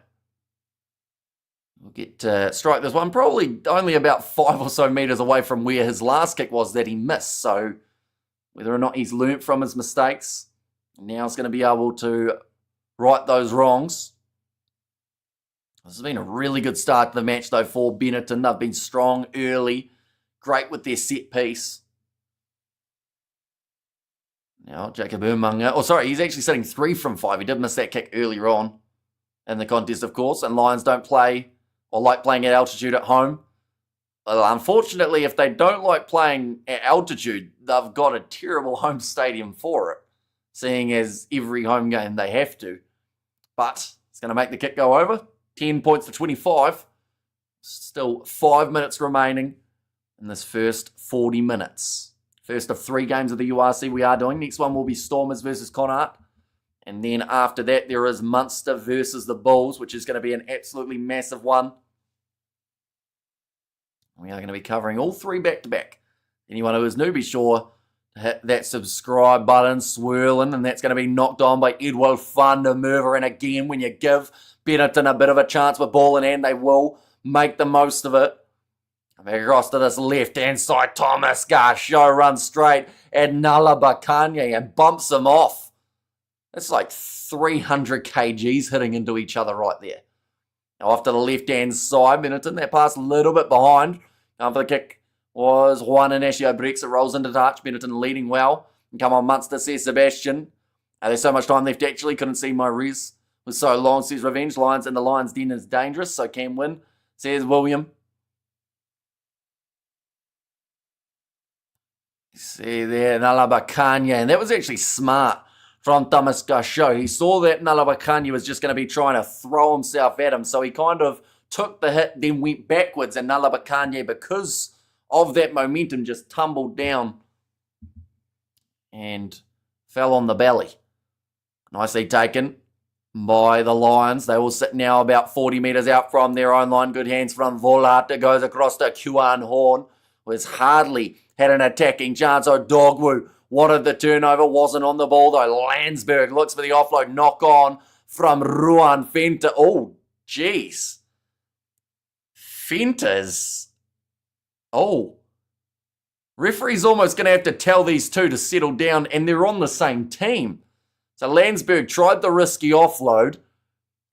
will get to strike this one, probably only about 5 or so metres away from where his last kick was that he missed. So whether or not he's learnt from his mistakes, now he's going to be able to right those wrongs. This has been a really good start to the match, though, for Benetton. They've been strong early, great with their set piece. Now, Jacob Umunga, he's actually sitting 3 from 5. He did miss that kick earlier on in the contest, of course, and Lions don't play or like playing at altitude at home. Well, unfortunately, if they don't like playing at altitude, they've got a terrible home stadium for it, seeing as every home game they have to. But it's going to make the kick go over. 10 points to 25. Still 5 minutes remaining in this first 40 minutes. First of 3 games of the URC we are doing. Next one will be Stormers versus Connacht. And then after that, there is Munster versus the Bulls, which is going to be an absolutely massive one. We are going to be covering all 3 back-to-back. Anyone who is new, be sure to hit that subscribe button, swirling, and that's going to be knocked on by Edward van der Merwe. And again, when you give Benetton a bit of a chance with ball in hand, they will make the most of it. Back across to this left-hand side, Thomas Garcho runs straight at Nala Bakanye and bumps him off. That's like 300 kgs hitting into each other right there. Now off to the left-hand side, Benetton, that pass a little bit behind. Going for the kick was Juan Inacio breaks it, rolls into touch. Benetton leading well. And come on, Munster, says Sebastian. There's so much time left, actually. Couldn't see my res. Was so long, says Revenge. Lions and the Lions Den is dangerous, so can win, says William. See there, Nalabakanya. And that was actually smart from Thomas Gasho. He saw that Nalabakanya was just going to be trying to throw himself at him, so he kind of took the hit, then went backwards, and Nalabakanya, because of that momentum, just tumbled down and fell on the belly. Nicely taken by the Lions. They will sit now about 40 metres out from their own line. Good hands from Volart that goes across to Kuan Horn. Was hardly had an attacking chance. Dogwu wanted the turnover, wasn't on the ball though. Landsberg looks for the offload. Knock on from Ruan Fenta. Oh, jeez. Fenta's. Oh. Referee's almost going to have to tell these two to settle down, and they're on the same team. So Landsberg tried the risky offload,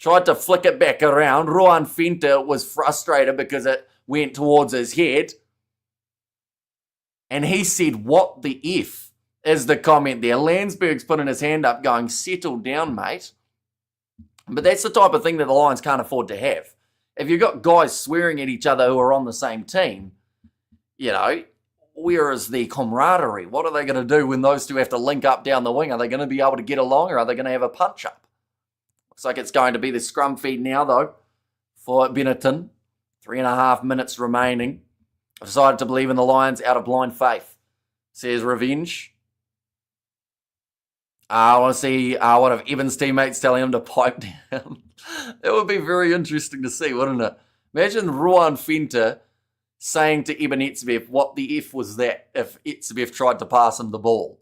tried to flick it back around. Ruan Fenta was frustrated because it went towards his head. And he said, "What the F?" is the comment there. Landsberg's putting his hand up going, "Settle down, mate." But that's the type of thing that the Lions can't afford to have. If you've got guys swearing at each other who are on the same team, you know, where is the camaraderie? What are they going to do when those two have to link up down the wing? Are they going to be able to get along, or are they going to have a punch-up? Looks like it's going to be the scrum feed now, though, for Benetton. 3.5 minutes remaining. I've decided to believe in the Lions out of blind faith, says Revenge. I want to see one of Evan's teammates telling him to pipe down. It would be very interesting to see, wouldn't it? Imagine Ruan Fenta saying to Eben Etzebeth, "What the F was that?" if Etzebeth tried to pass him the ball.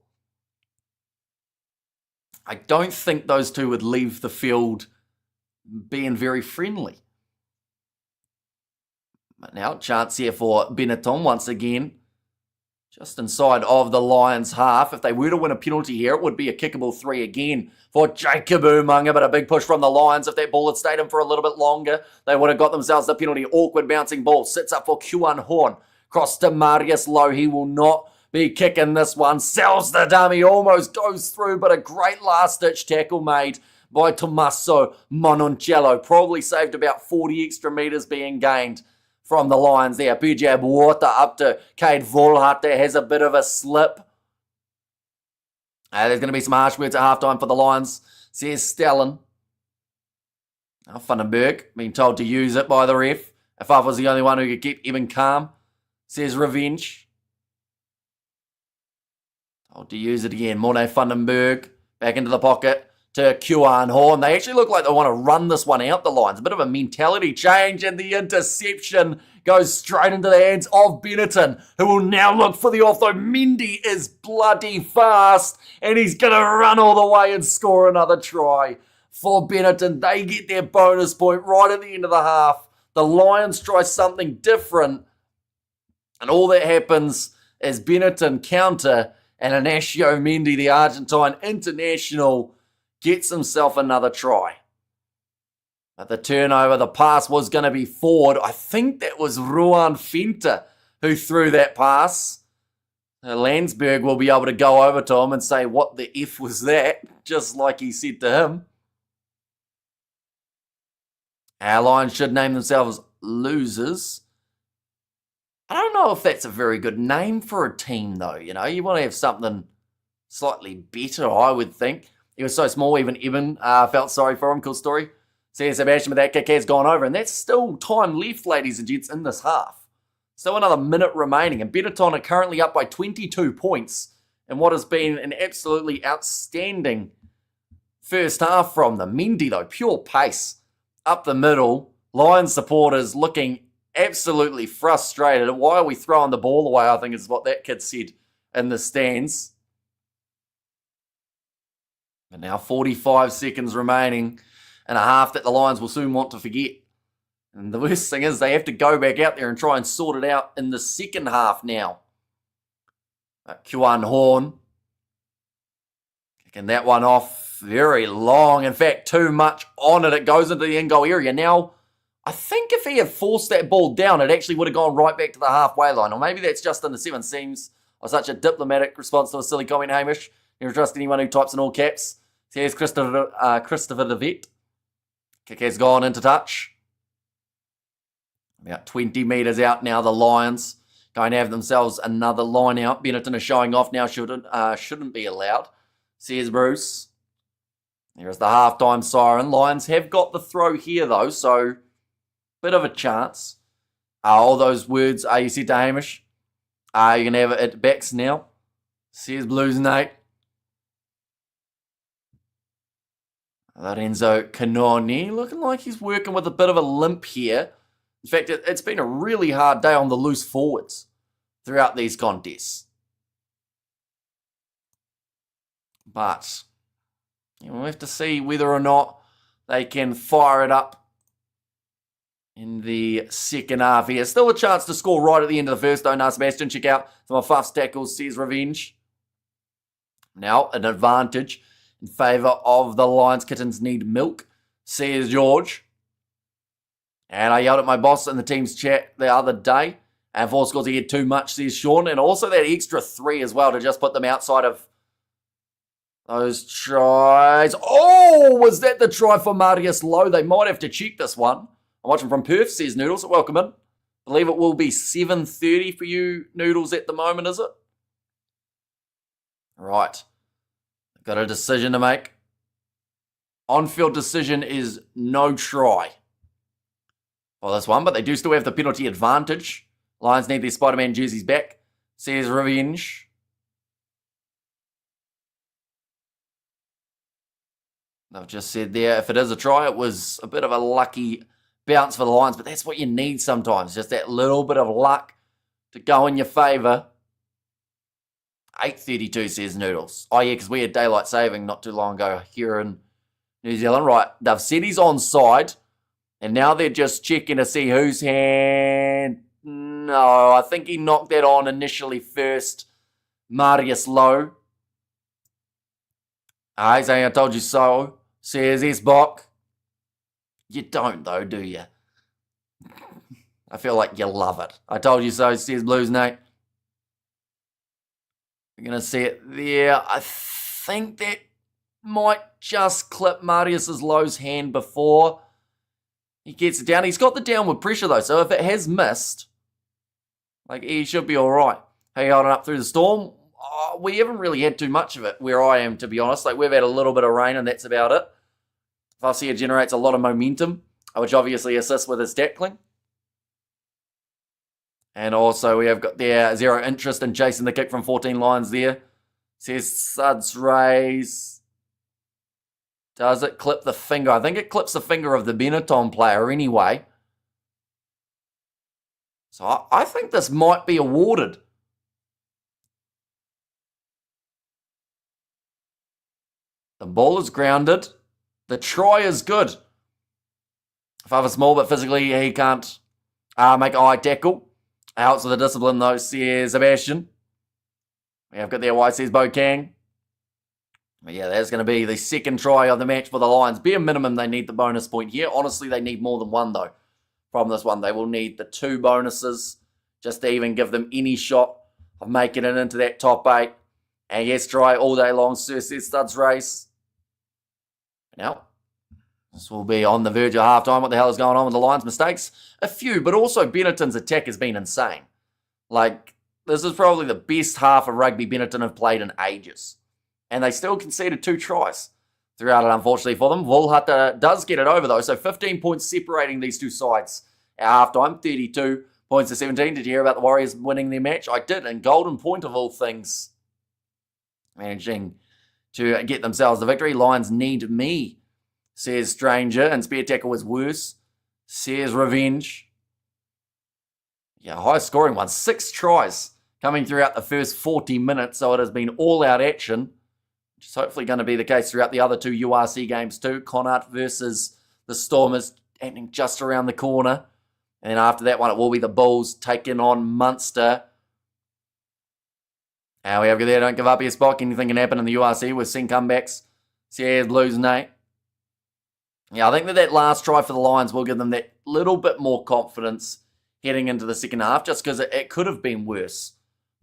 I don't think those two would leave the field being very friendly. But now, chance here for Benetton once again. Just inside of the Lions' half. If they were to win a penalty here, it would be a kickable 3 again for Jacob Umunga, but a big push from the Lions. If that ball had stayed in for a little bit longer, they would have got themselves the penalty. Awkward bouncing ball. Sits up for Kuan Horn. Cross to Marius Lowe. He will not be kicking this one. Sells the dummy. Almost goes through, but a great last-ditch tackle made by Tommaso Mononcello. Probably saved about 40 extra metres being gained from the Lions there. Pujab Water up to Cade Volhart there. Has a bit of a slip. There's going to be some harsh words at halftime for the Lions, says Stellan. Now Vandenberg being told to use it by the ref. If I was the only one who could keep Eben calm, says Revenge. Told to use it again. Morne Vandenberg back into the pocket to Kuan Horn. They actually look like they want to run this one out, the Lions. A bit of a mentality change, and the interception goes straight into the hands of Benetton, who will now look for the offload. Mendy is bloody fast, and he's going to run all the way and score another try for Benetton. They get their bonus point right at the end of the half. The Lions try something different, and all that happens is Benetton counter, and Inacio Mendy, the Argentine international, gets himself another try. At the turnover, the pass was going to be forward. I think that was Ruan Fenta who threw that pass. Landsberg will be able to go over to him and say, "What the F was that?" just like he said to him. Our Lions should name themselves losers. I don't know if that's a very good name for a team, though. You know, you want to have something slightly better, I would think. He was so small, even Eben felt sorry for him. Cool story. Says Sebastian, but that kick has gone over. And that's still time left, ladies and gents, in this half. Still another minute remaining. And Benetton are currently up by 22 points in what has been an absolutely outstanding first half from them. Mendy, though, pure pace up the middle. Lions supporters looking absolutely frustrated. Why are we throwing the ball away, I think is what that kid said in the stands. And now 45 seconds remaining and a half that the Lions will soon want to forget. And the worst thing is they have to go back out there and try and sort it out in the second half now. Kuan Horn kicking that one off very long. In fact, too much on it. It goes into the in-goal area. Now I think if he had forced that ball down, it actually would have gone right back to the halfway line. Or maybe that's just in the 7 seams of such a diplomatic response to a silly comment, Hamish. Never trust anyone who types in all caps. So here's Christopher DeVette. Kick has gone into touch. About 20 metres out now, the Lions going to have themselves another line out. Benetton is showing off now, shouldn't be allowed. Says Bruce. There's the halftime siren. Lions have got the throw here, though, so bit of a chance. All those words are you said to Hamish? You're going to have it at backs now. Says Blues Nate. Lorenzo Canoni looking like he's working with a bit of a limp here. In fact, it's been a really hard day on the loose forwards throughout these contests. But we'll have to see whether or not they can fire it up in the second half here. Still a chance to score right at the end of the first, though. Now, Sebastian, check out some of Fuff's tackles, says Revenge. Now, an advantage in favour of the Lions. Kittens need milk, says George. And I yelled at my boss in the team's chat the other day. And 4 scores he had too much, says Sean. And also that extra 3 as well to just put them outside of those tries. Oh, was that the try for Marius Lowe? They might have to check this one. I'm watching from Perth, says Noodles. Welcome in. I believe it will be 7:30 for you, Noodles, at the moment, is it? Right. Got a decision to make. On-field decision is no try for this one, but they do still have the penalty advantage. Lions need their Spider-Man jerseys back, says Revenge. I've just said there, if it is a try, it was a bit of a lucky bounce for the Lions, but that's what you need sometimes, just that little bit of luck to go in your favour. 8:32, says Noodles. Oh, yeah, because we had daylight saving not too long ago here in New Zealand. Right, they've said he's onside, and now they're just checking to see whose hand. No, I think he knocked that on initially first. Marius Lowe. He's saying, I told you so, says S-Bok. You don't, though, do you? I feel like you love it. I told you so, says Blues Nate. You're going to see it there. I think that might just clip Marius Lowe's hand before he gets it down. He's got the downward pressure, though, so if it has missed, like, he should be all right. Hey, holding up through the storm. Oh, we haven't really had too much of it where I am, to be honest. Like, we've had a little bit of rain, and that's about it. Fussier generates a lot of momentum, which obviously assists with his tackling. And also we have got there zero interest in chasing the kick from 14 Lions there. Says Suds Rays. Does it clip the finger? I think it clips the finger of the Benetton player anyway. So I think this might be awarded. The ball is grounded. The try is good. Father small, but physically he can't make a high tackle. Helps with the discipline, though, says Sebastian. We have got there, Y says Bokang. But yeah, that's going to be the second try of the match for the Lions. Bare minimum, they need the bonus point here. Honestly, they need more than one, though, from this one. They will need the 2 bonuses just to even give them any shot of making it into that top 8. And yes, try all day long, Sir, says Studs Race. Now, this will be on the verge of halftime. What the hell is going on with the Lions? Mistakes? A few, but also Benetton's attack has been insane. Like, this is probably the best half of rugby Benetton have played in ages. And they still conceded 2 tries throughout it, unfortunately for them. Volhata does get it over, though, so 15 points separating these 2 sides at halftime. 32 points to 17. Did you hear about the Warriors winning their match? I did, and Golden Point of all things, managing to get themselves the victory. Lions need me, says Stranger, and spear tackle was worse, says Revenge. Yeah, high scoring one. 6 tries coming throughout the first 40 minutes, so it has been all-out action, which is hopefully going to be the case throughout the other 2 URC games too. Connacht versus the Stormers happening just around the corner. And then after that one, it will be the Bulls taking on Munster. And we have there, don't give up your spot. Anything can happen in the URC. We've seen comebacks. Says Blues Nate. Yeah, I think that last try for the Lions will give them that little bit more confidence heading into the second half, just because it could have been worse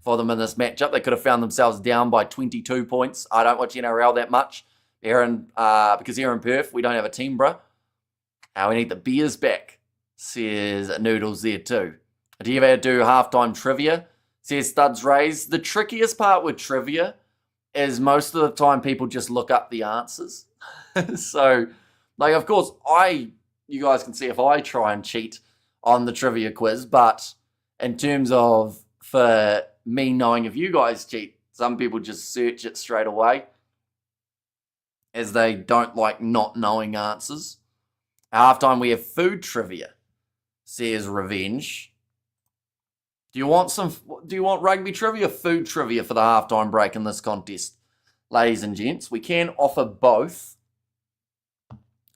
for them in this matchup. They could have found themselves down by 22 points. I don't watch NRL that much. Because here in Perth, we don't have a team, bruh. We need the beers back, says Noodles there too. Do you ever do halftime trivia? Says Studs Rays. The trickiest part with trivia is most of the time people just look up the answers. So, like, of course, you guys can see if I try and cheat on the trivia quiz, but in terms of for me knowing if you guys cheat, some people just search it straight away as they don't like not knowing answers. At halftime, we have food trivia, says Revenge. Do you want rugby trivia or food trivia for the halftime break in this contest? Ladies and gents, we can offer both.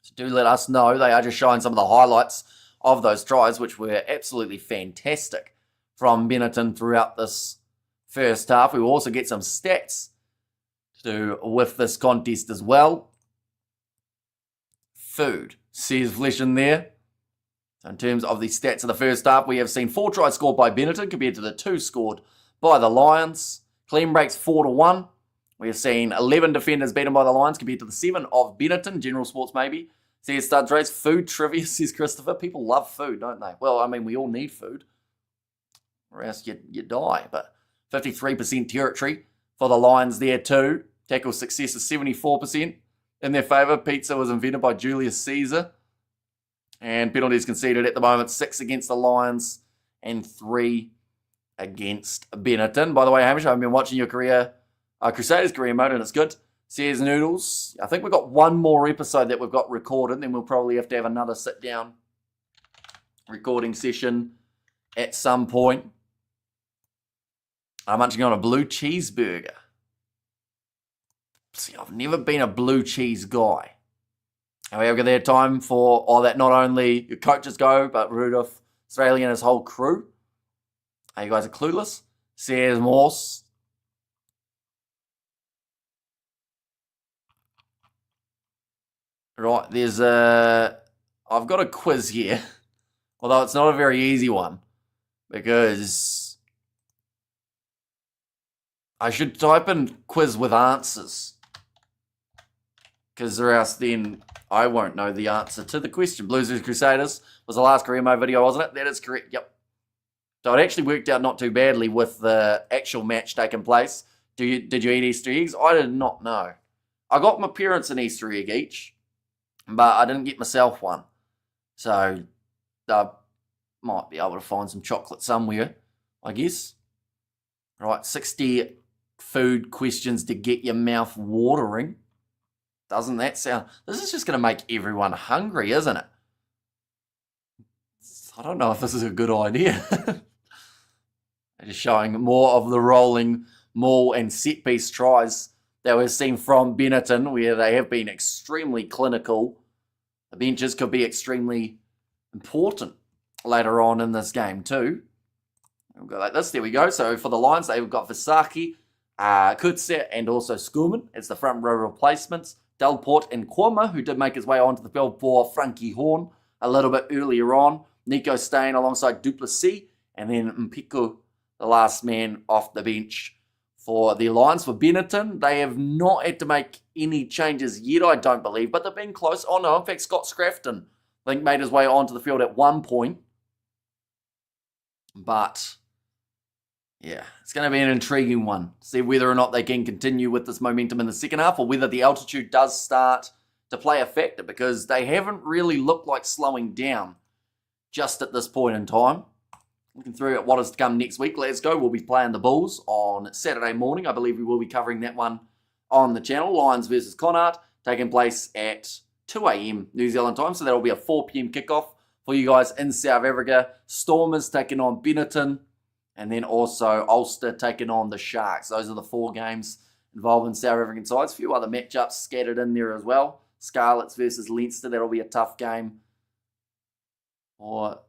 So do let us know. They are just showing some of the highlights of those tries, which were absolutely fantastic from Benetton throughout this first half. We will also get some stats to do with this contest as well. Food, says Flesh in there. So in terms of the stats of the first half, we have seen 4 tries scored by Benetton compared to the 2 scored by the Lions. Clean breaks 4-1. We have seen 11 defenders beaten by the Lions compared to the 7 of Benetton. General sports maybe. Says Studs Race. Food trivia, says Christopher. People love food, don't they? Well, I mean, we all need food, or else you die. But 53% territory for the Lions there too. Tackle success is 74% in their favour. Pizza was invented by Julius Caesar. And penalties conceded at the moment, 6 against the Lions and 3 against Benetton. By the way, Hamish, I've been watching your Crusaders career mode, and it's good. Says Noodles. I think we've got one more episode that we've got recorded, then we'll probably have to have another sit-down recording session at some point. I'm munching on a blue cheeseburger. See, I've never been a blue cheese guy. However, their time for all that not only your coaches go, but Rudolph, Australia and his whole crew. You guys are clueless. Says Morse. Right, I've got a quiz here. Although it's not a very easy one. Because I should type in quiz with answers. Because or else then I won't know the answer to the question. Blues vs Crusaders was the last career mode video, wasn't it? That is correct, yep. So it actually worked out not too badly with the actual match taking place. Did you eat Easter eggs? I did not know. I got my parents an Easter egg each, but I didn't get myself one. So I might be able to find some chocolate somewhere, I guess. Right, 60 food questions to get your mouth watering. Doesn't that sound... This is just going to make everyone hungry, isn't it? I don't know if this is a good idea. Just showing more of the rolling maul and set-piece tries that we've seen from Benetton, where they have been extremely clinical. The benches could be extremely important later on in this game too. We'll go like this. There we go. So for the Lions, they've got Visaki, Kutse, and also Schoolman as the front row replacements. Delport and Kwama, who did make his way onto the field for Frankie Horn a little bit earlier on. Nico staying alongside Duplessis, and then Mpiko, the last man off the bench for the Lions. For Benetton, they have not had to make any changes yet, I don't believe, but they've been close. Oh no, in fact, Scott Scrafton, I think, made his way onto the field at one point. But yeah, it's going to be an intriguing one. See whether or not they can continue with this momentum in the second half, or whether the altitude does start to play a factor, because they haven't really looked like slowing down just at this point in time. Looking through at what is to come next week. Glasgow will be playing the Bulls on Saturday morning. I believe we will be covering that one on the channel. Lions versus Connacht, taking place at 2 a.m. New Zealand time. So that'll be a 4 p.m. kickoff for you guys in South Africa. Stormers taking on Benetton. And then also Ulster taking on the Sharks. Those are the 4 games involving South African sides. A few other matchups scattered in there as well. Scarlets versus Leinster. That'll be a tough game for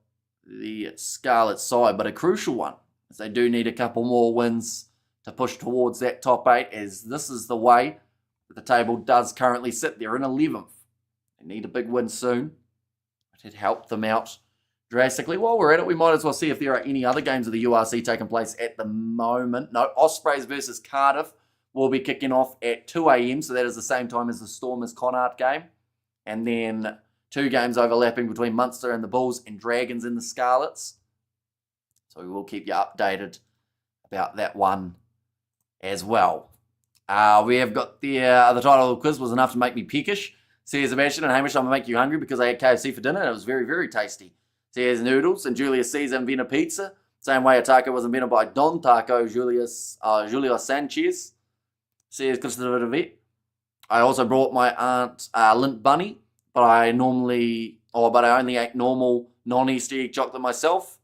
the Scarlet side, but a crucial one, as they do need a couple more wins to push towards that top 8, as this is the way that the table does currently sit. They're in 11th. They need a big win soon. It'd help them out drastically. While we're at it, we might as well see if there are any other games of the URC taking place at the moment. No, Ospreys versus Cardiff will be kicking off at 2 a.m, so that is the same time as the Stormers Connacht game. And then 2 games overlapping between Munster and the Bulls and Dragons and the Scarlets. So we will keep you updated about that one as well. We have got the title of the quiz was enough to make me peckish. Says Sebastian and Hamish, I'm going to make you hungry because I had KFC for dinner and it was very, very tasty. Says Noodles and Julius Caesar invented pizza. Same way a taco was invented by Don Taco, Julio Sanchez. Says Christopher DeVette. I also brought my aunt Lint Bunny, but I only ate normal non-Easter egg chocolate myself.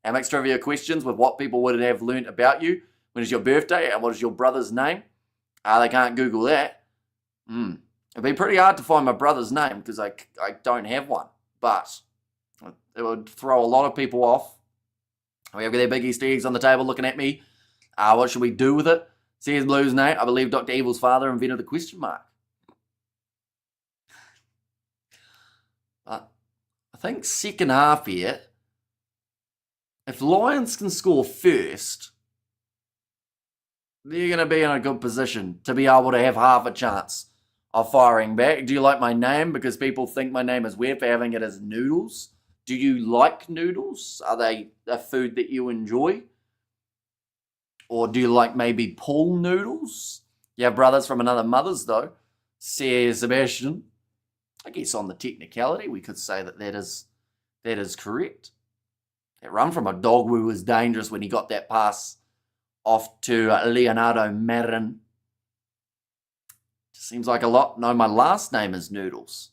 And makes trivia questions with what people would have learnt about you. When is your birthday and what is your brother's name? They can't Google that. It'd be pretty hard to find my brother's name because I don't have one. But it would throw a lot of people off. We have their big Easter eggs on the table looking at me. What should we do with it? Says Blue's name. I believe Dr. Evil's father invented the question mark. But I think second half here, if Lions can score first, they're going to be in a good position to be able to have half a chance of firing back. Do you like my name? Because people think my name is weird for having it as Noodles. Do you like noodles? Are they a food that you enjoy? Or do you like maybe pool noodles? You have brothers from another mother's though, says Sebastian. I guess on the technicality, we could say that is correct. That run from a dog who was dangerous when he got that pass off to Leonardo Marin. Seems like a lot. No, my last name is Noodles.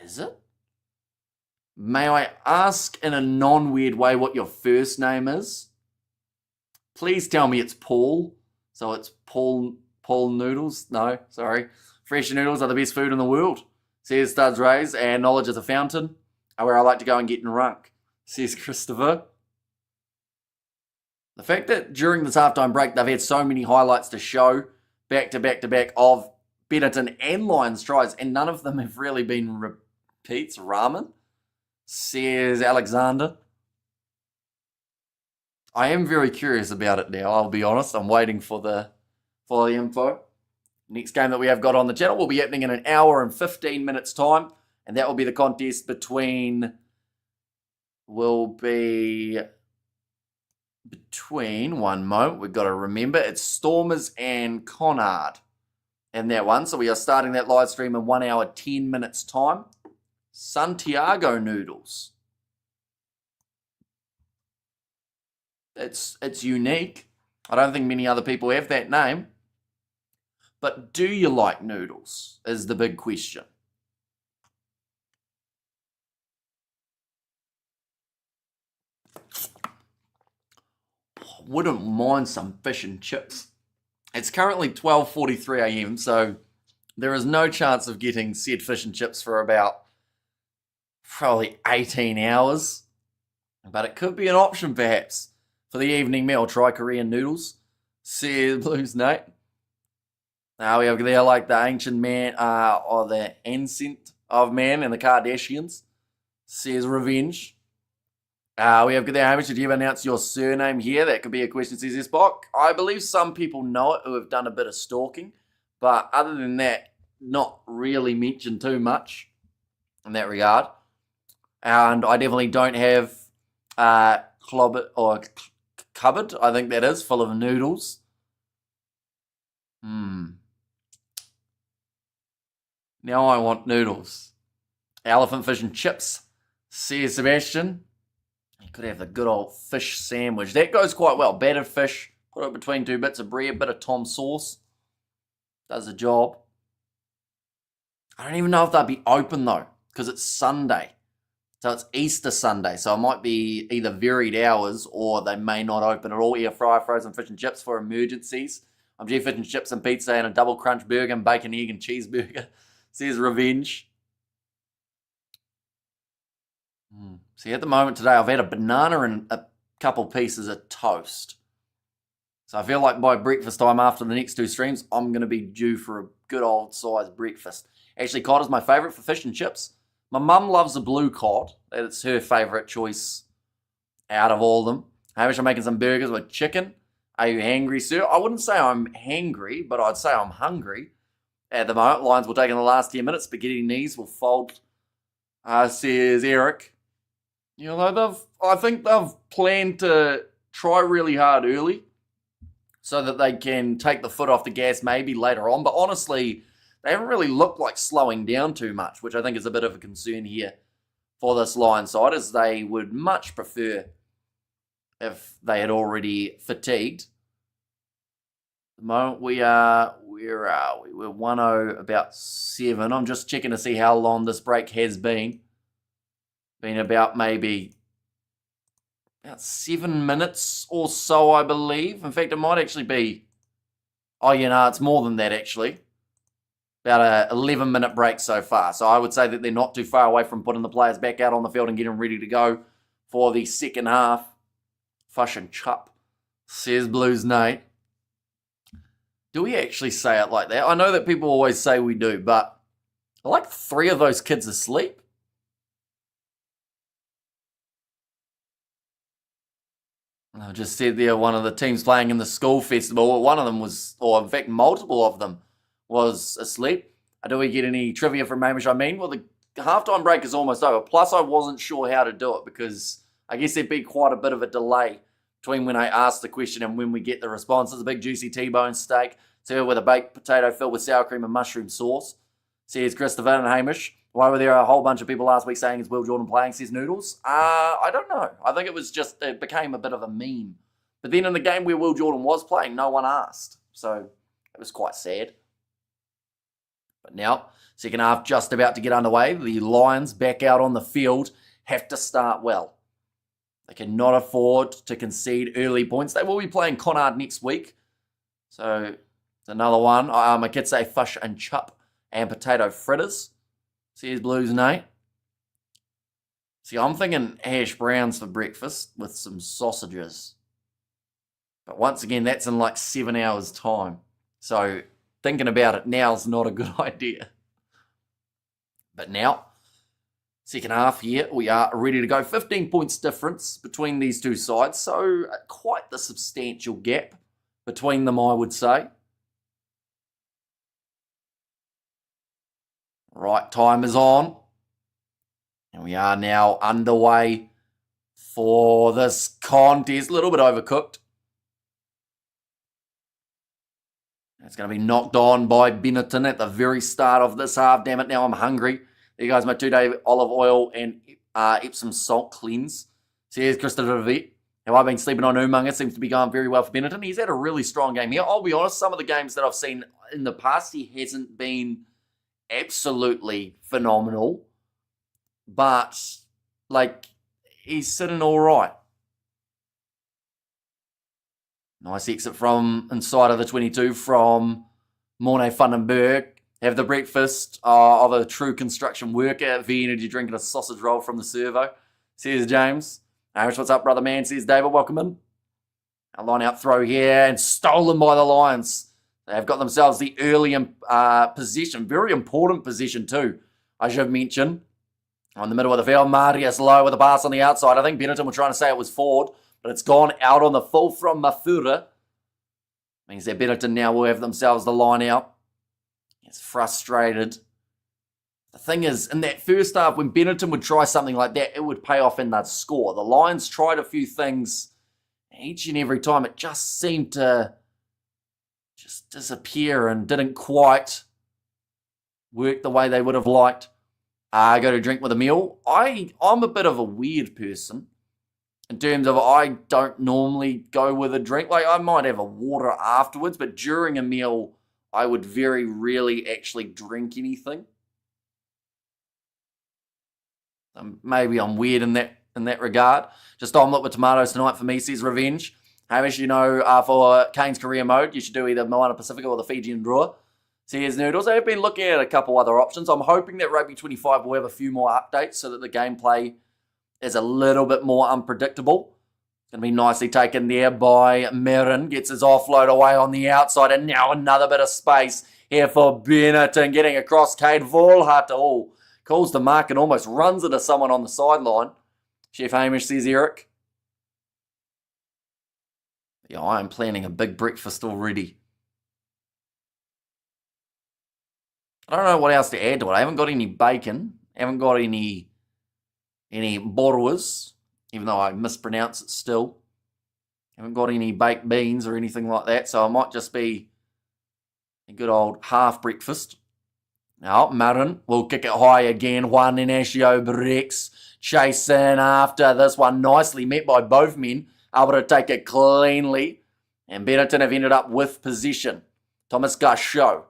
Is it? May I ask in a non-weird way what your first name is? Please tell me it's Paul. So it's Paul Noodles? No, sorry. Fresh noodles are the best food in the world, says Studs Rays, and knowledge is a fountain, where I like to go and get drunk, says Christopher. The fact that during this halftime break they've had so many highlights to show back to back of Benetton and Lions tries, and none of them have really been repeats. Ramen, says Alexander. I am very curious about it now, I'll be honest. I'm waiting for the info. Next game that we have got on the channel will be happening in an hour and 15 minutes time, and that will be the contest between one moment, we've got to remember, it's Stormers and Connacht in that one. So we are starting that live stream in 1 hour, 10 minutes time. Santiago Noodles. It's unique. I don't think many other people have that name. But do you like noodles is the big question. Wouldn't mind some fish and chips. It's currently 12:43 a.m, so there is no chance of getting said fish and chips for about probably 18 hours. But it could be an option perhaps for the evening meal. Try Korean noodles, says Blues Nate. Now we have there like the ancient man, or the ancient of man and the Kardashians, says Revenge. We have there, Hamish, did you ever announce your surname here? That could be a question, says this Spock. I believe some people know it who have done a bit of stalking, but other than that, not really mentioned too much in that regard. And I definitely don't have cupboard, I think that is, full of noodles. Now I want noodles. Elephant fish and chips, says Sebastian. You could have the good old fish sandwich. That goes quite well. Battered fish, put it between 2 bits of bread, bit of tom sauce. Does the job. I don't even know if they'll be open though, because it's Sunday. So it's Easter Sunday. So it might be either varied hours or they may not open at all. Air fryer, frozen fish and chips for emergencies. I'm G fish and chips and pizza and a double crunch burger and bacon, egg and cheeseburger, says Revenge. See, at the moment today, I've had a banana and a couple pieces of toast. So I feel like by breakfast time after the next 2 streams, I'm going to be due for a good old size breakfast. Actually, cod is my favourite for fish and chips. My mum loves a blue cod. That's her favourite choice out of all of them. Hamish, I'm making some burgers with chicken. Are you hangry, sir? I wouldn't say I'm hangry, but I'd say I'm hungry. At the moment, Lions will take in the last 10 minutes. Spaghetti knees will fold, says Eric. You know, I think they've planned to try really hard early so that they can take the foot off the gas maybe later on. But honestly, they haven't really looked like slowing down too much, which I think is a bit of a concern here for this Lions side, as they would much prefer if they had already fatigued. At the moment, where are we? We're 1-0, about 7. I'm just checking to see how long this break has been. Been about maybe about 7 minutes or so, I believe. In fact, it might actually be, it's more than that, actually. About a 11-minute break so far. So I would say that they're not too far away from putting the players back out on the field and getting ready to go for the second half. Fush and chup, says Blues Nate. Do we actually say it like that? I know that people always say we do, but are like 3 of those kids asleep? I just said there, one of the teams playing in the school festival, one of them was, or in fact multiple of them, was asleep. Do we get any trivia from Hamish? Well, the halftime break is almost over. Plus, I wasn't sure how to do it because I guess there'd be quite a bit of a delay between when I ask the question and when we get the response. It's a big juicy T-bone steak served with a baked potato filled with sour cream and mushroom sauce. Says Christopher and Hamish. Why were there a whole bunch of people last week saying, is Will Jordan playing, says Noodles? I don't know. I think it became a bit of a meme. But then in the game where Will Jordan was playing, no one asked. So it was quite sad. But now, second half just about to get underway. The Lions back out on the field have to start well. They cannot afford to concede early points. They will be playing Connacht next week. So it's another one. My kids say fush and chup and potato fritters. Says Blues Nate. See, I'm thinking hash browns for breakfast with some sausages. But once again, that's in like 7 hours' time. So thinking about it now is not a good idea. But now, second half here, we are ready to go. 15 points difference between these two sides. So quite the substantial gap between them, I would say. Right, time is on. And we are now underway for this contest. A little bit overcooked. It's going to be knocked on by Benetton at the very start of this half. Damn it, now I'm hungry. There you guys, my 2-day olive oil and Epsom salt cleanse. Says Christopher V. Have I been sleeping on Umunga? Seems to be going very well for Benetton. He's had a really strong game here. I'll be honest, some of the games that I've seen in the past, he hasn't been absolutely phenomenal. But, he's sitting all right. Nice exit from inside of the 22 from Morne Vandenberg. Have the breakfast of a true construction worker. V-Energy drinking a sausage roll from the servo. Says James. Hamish, what's up, brother man? Says David, welcome in. A line out throw here and stolen by the Lions. They've got themselves the early possession. Very important possession too, I should mention. On the middle of the field, Marius low with a pass on the outside. I think Benetton were trying to say it was forward, but it's gone out on the full from Mafura. Means that Benetton now will have themselves the line out. It's frustrated. The thing is, in that first half, when Benetton would try something like that, it would pay off in that score. The Lions tried a few things. Each and every time, it just seemed to just disappear and didn't quite work the way they would have liked. Go to drink with a meal. I'm a bit of a weird person. In terms of, I don't normally go with a drink. I might have a water afterwards, but during a meal, I would very rarely actually drink anything. Maybe I'm weird in that regard. Just omelette with tomatoes tonight for me, says Revenge. Hamish, for Kane's career mode, you should do either Moana Pacifica or the Fijian Drawer. Says Noodles. I've been looking at a couple other options. I'm hoping that Rugby 25 will have a few more updates so that the gameplay is a little bit more unpredictable. It's going to be nicely taken there by Merrin. Gets his offload away on the outside. And now another bit of space here for Benetton. Getting across Cade Volhart. Oh, calls the mark and almost runs into someone on the sideline. Chef Hamish, says Eric. Yeah, I am planning a big breakfast already. I don't know what else to add to it. I haven't got any bacon. I haven't got any borrows, even though I mispronounce it still. I haven't got any baked beans or anything like that, so I might just be a good old half breakfast. Now, Marin will kick it high again. Juan Inacio breaks, chasing after this one. Nicely met by both men, able to take it cleanly. And Benetton have ended up with possession. Thomas Gauchot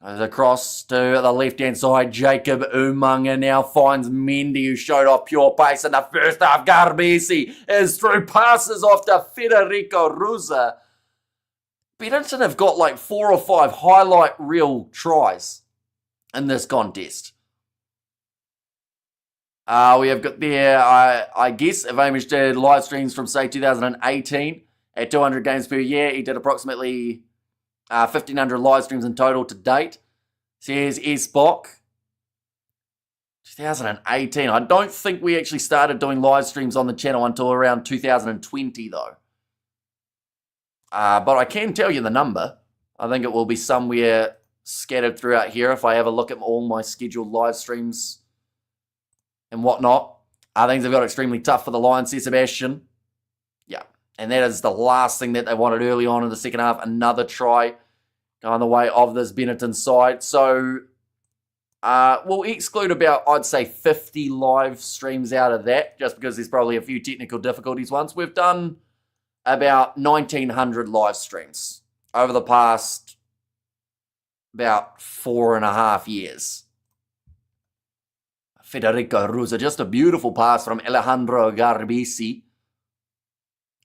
goes across to the left-hand side. Jacob Umunga now finds Mendy, who showed off pure pace in the first half. Garbisi is through, passes off to Federico Ruza. Benetton have got like 4 or 5 highlight reel tries in this contest. We have got there, I guess, if Hamish did live streams from, say, 2018 at 200 games per year, he did approximately 1,500 live streams in total to date. Says Esbok. 2018. I don't think we actually started doing live streams on the channel until around 2020, though. But I can tell you the number. I think it will be somewhere scattered throughout here if I have a look at all my scheduled live streams and whatnot. Things have got extremely tough for the Lions, says Sebastian. Yeah. And that is the last thing that they wanted early on in the second half. Another try going the way of this Benetton side. So we'll exclude about, I'd say, 50 live streams out of that, just because there's probably a few technical difficulties once. We've done about 1,900 live streams over the past about 4.5 years. Federico Ruza, just a beautiful pass from Alejandro Garbisi.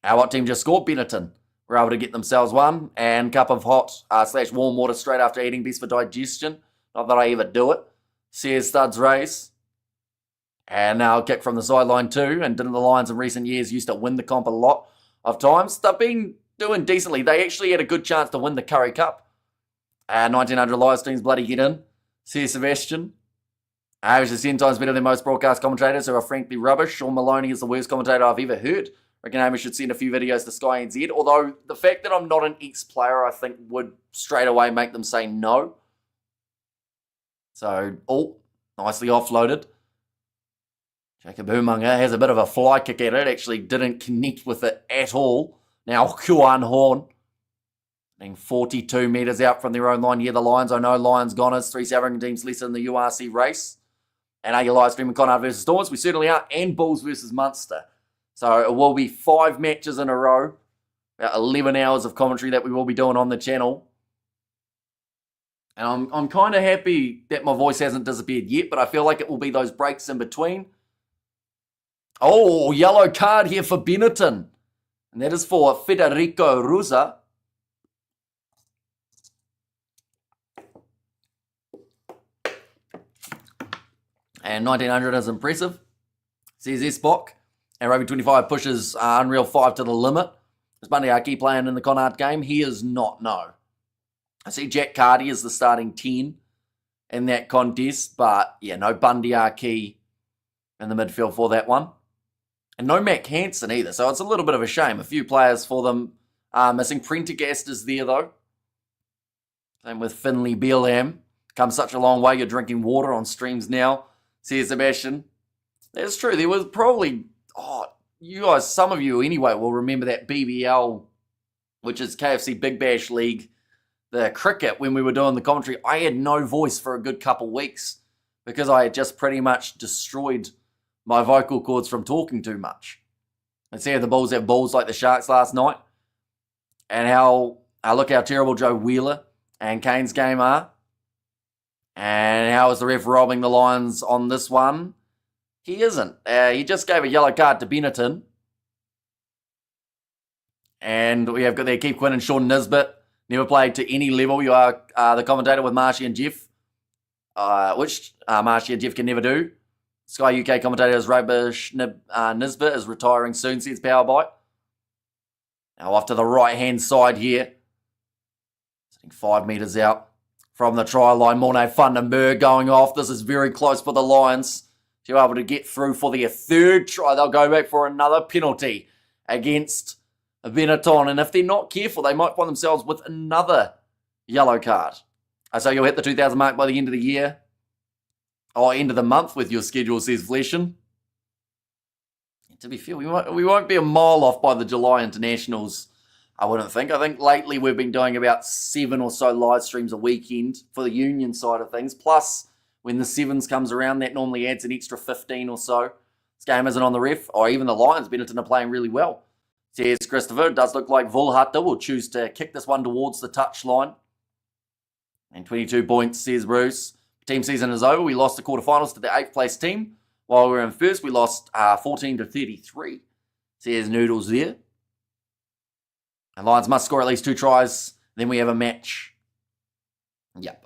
Our team just scored. Benetton were able to get themselves one, and cup of hot / warm water straight after eating, best for digestion. Not that I ever do it, says Studs Race. And now a kick from the sideline too, and didn't the Lions in recent years used to win the comp a lot of times? They've been doing decently. They actually had a good chance to win the Curry Cup. 1,900 live streams, bloody get in, says Sebastian. Which is 10 times better than most broadcast commentators who are frankly rubbish. Sean Maloney is the worst commentator I've ever heard. I reckon Hamish should send a few videos to Sky NZ, although the fact that I'm not an ex-player, I think, would straight away make them say no. So, nicely offloaded. Jacob Umunga has a bit of a fly kick at it, actually didn't connect with it at all. Now, Kuan Horn, 42 metres out from their own line. Yeah, the Lions, I know, Lions Goners, 3 South African teams less in the URC race. And are you live streaming Connacht versus Storms? We certainly are, and Bulls versus Munster. So it will be 5 matches in a row, about 11 hours of commentary that we will be doing on the channel. And I'm kind of happy that my voice hasn't disappeared yet, but I feel like it will be those breaks in between. Oh, yellow card here for Benetton. And that is for Federico Ruza. And 1,900 is impressive, says Esbok. And Rugby 25 pushes Unreal 5 to the limit. Is Bundy Aki playing in the Connacht game? He is not, no. I see Jack Carty is the starting 10 in that contest. But, yeah, no Bundy Aki in the midfield for that one. And no Mac Hansen either. So it's a little bit of a shame. A few players for them are missing. Prendergast is there, though. Same with Finley Beerlam. Come such a long way. You're drinking water on streams now, says Sebastian. That's true. There was probably... you guys, some of you anyway, will remember that BBL, which is KFC Big Bash League, the cricket, when we were doing the commentary. I had no voice for a good couple weeks because I had just pretty much destroyed my vocal cords from talking too much. And see how the Bulls have balls like the Sharks last night, and look how terrible Joe Wheeler and Kane's game are, and how is the ref robbing the Lions on this one? He isn't. He just gave a yellow card to Benetton. And we have got there Keith Quinn and Sean Nisbet. Never played to any level. You are the commentator with Marshy and Jeff, which Marshy and Jeff can never do. Sky UK commentator is Rubbish Nisbet is retiring soon, says Powerbite. Now off to the right-hand side here. Sitting 5 metres out from the try line. Morne Vandenberg going off. This is very close for the Lions to be able to get through for their third try. They'll go back for another penalty against Benetton. And if they're not careful, they might find themselves with another yellow card. So you'll hit the 2,000 mark by the end of the year. Or end of the month with your schedule, says Fleshen. To be fair, we won't be a mile off by the July internationals, I wouldn't think. I think lately we've been doing about 7 or so live streams a weekend for the union side of things. Plus, when the sevens comes around, that normally adds an extra 15 or so. This game isn't on the ref, or even the Lions. Benetton are playing really well. Says Christopher, it does look like Volhata will choose to kick this one towards the touchline. And 22 points, says Bruce. Team season is over. We lost the quarterfinals to the 8th place team. While we were in first, we lost 14-33. Says Noodles there. And Lions must score at least 2 tries. Then we have a match. Yep.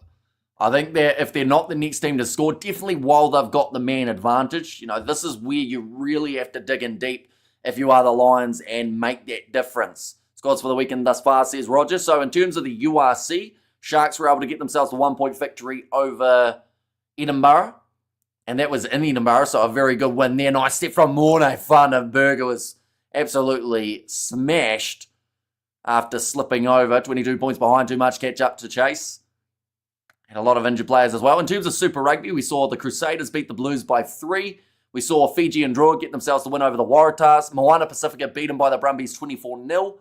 I think that if they're not the next team to score, definitely while they've got the man advantage, this is where you really have to dig in deep if you are the Lions and make that difference. Squads for the weekend thus far, says Roger. So in terms of the URC, Sharks were able to get themselves a 1-point victory over Edinburgh. And that was in Edinburgh, so a very good win there. Nice step from Morne Vandenberg, who was absolutely smashed after slipping over. 22 points behind, too much catch up to chase. And a lot of injured players as well. In terms of Super Rugby, we saw the Crusaders beat the Blues by 3. We saw Fiji and Drua get themselves the win over the Waratahs. Moana Pacifica beat them by the Brumbies 24-0.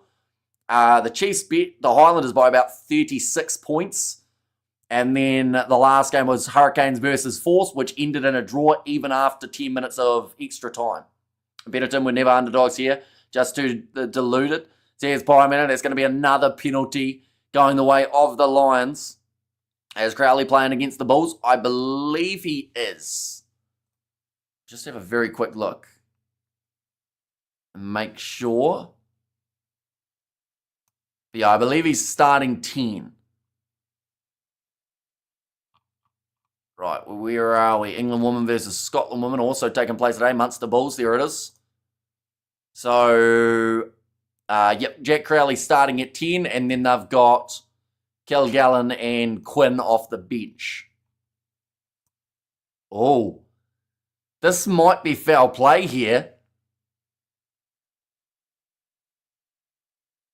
The Chiefs beat the Highlanders by about 36 points. And then the last game was Hurricanes versus Force, which ended in a draw even after 10 minutes of extra time. Benetton were never underdogs here, just too deluded. Says Pyman, there's going to be another penalty going the way of the Lions. Is Crowley playing against the Bulls? I believe he is. Just have a very quick look. Make sure. Yeah, I believe he's starting 10. Right, where are we? England woman versus Scotland woman also taking place today. Munster Bulls, there it is. So, yep, Jack Crowley starting at 10, and then they've got Kilgallen and Quinn off the bench. Oh, this might be foul play here.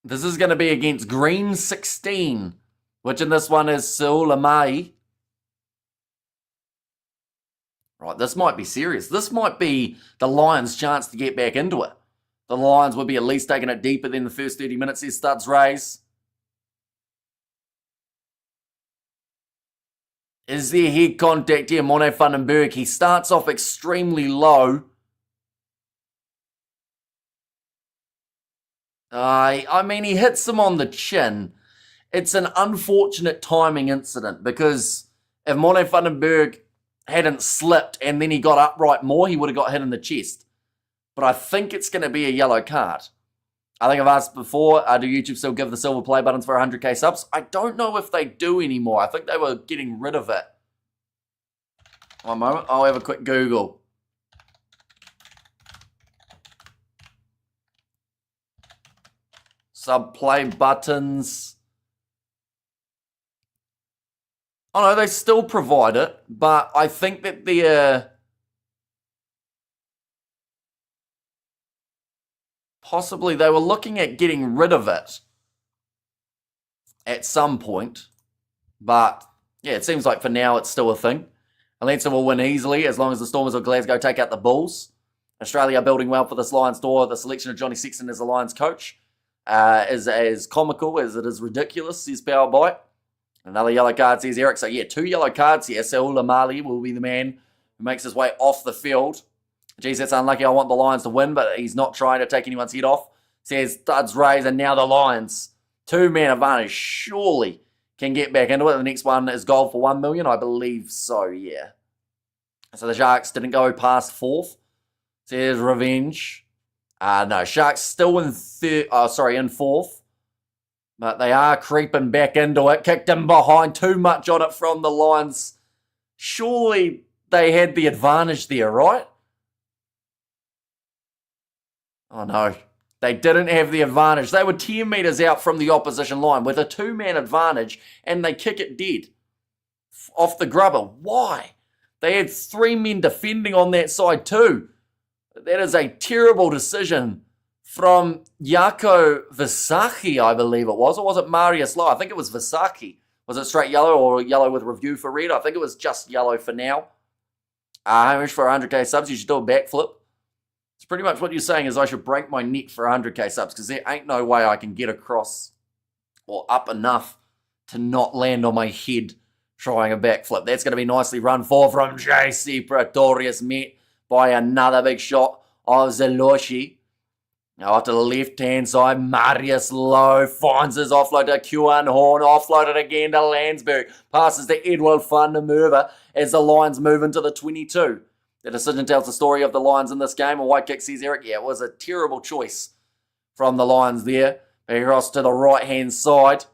This is going to be against Green 16, which in this one is Sulamai. Right, this might be serious. This might be the Lions' chance to get back into it. The Lions would be at least taking it deeper than the first 30 minutes. There's Studs Rays. Is there head contact here? Morne Vandenberg. He starts off extremely low. I mean, he hits him on the chin. It's an unfortunate timing incident because if Morne Vandenberg hadn't slipped and then he got upright more, he would have got hit in the chest. But I think it's going to be a yellow card. I think I've asked before, do YouTube still give the silver play buttons for 100k subs? I don't know if they do anymore. I think they were getting rid of it. One moment, I'll have a quick Google. Sub play buttons. Oh no, they still provide it, but I think that they're possibly they were looking at getting rid of it at some point. But yeah, it seems like for now it's still a thing. Atlanta will win easily as long as the Stormers of Glasgow take out the Bulls. Australia are building well for this Lions tour. The selection of Johnny Sexton as the Lions coach is as comical as it is ridiculous, says Power Bite. Another yellow card, says Eric. So yeah, 2 yellow cards here. Saul Lamali will be the man who makes his way off the field. Geez, that's unlucky. I want the Lions to win, but he's not trying to take anyone's head off. Says Studs Rays, and now the Lions. 2-man advantage. Surely can get back into it. The next one is gold for 1 million. I believe so, yeah. So the Sharks didn't go past 4th. Says Revenge. No, Sharks still in 4th. But they are creeping back into it. Kicked in behind. Too much on it from the Lions. Surely they had the advantage there, right? Oh no. They didn't have the advantage. They were 10 metres out from the opposition line with a 2-man advantage, and they kick it dead. off the grubber. Why? They had 3 men defending on that side too. That is a terrible decision from Jaco Visaki, I believe it was. Or was it Marius Lowe? I think it was Visaki. Was it straight yellow or yellow with review for red? I think it was just yellow for now. Hamish, for 100k subs, you should do a backflip. It's pretty much what you're saying is I should break my neck for 100k subs because there ain't no way I can get across or up enough to not land on my head trying a backflip. That's going to be nicely run for from JC Pretorius, met by another big shot of Zeloshi. Now off to the left-hand side, Marius Lowe finds his offload to Kjuan Horn, offloaded again to Landsberg, passes to Edward van der Merwe as the Lions move into the 22. The decision tells the story of the Lions in this game. A white kick, says Eric. Yeah, it was a terrible choice from the Lions there. Across to the right-hand side.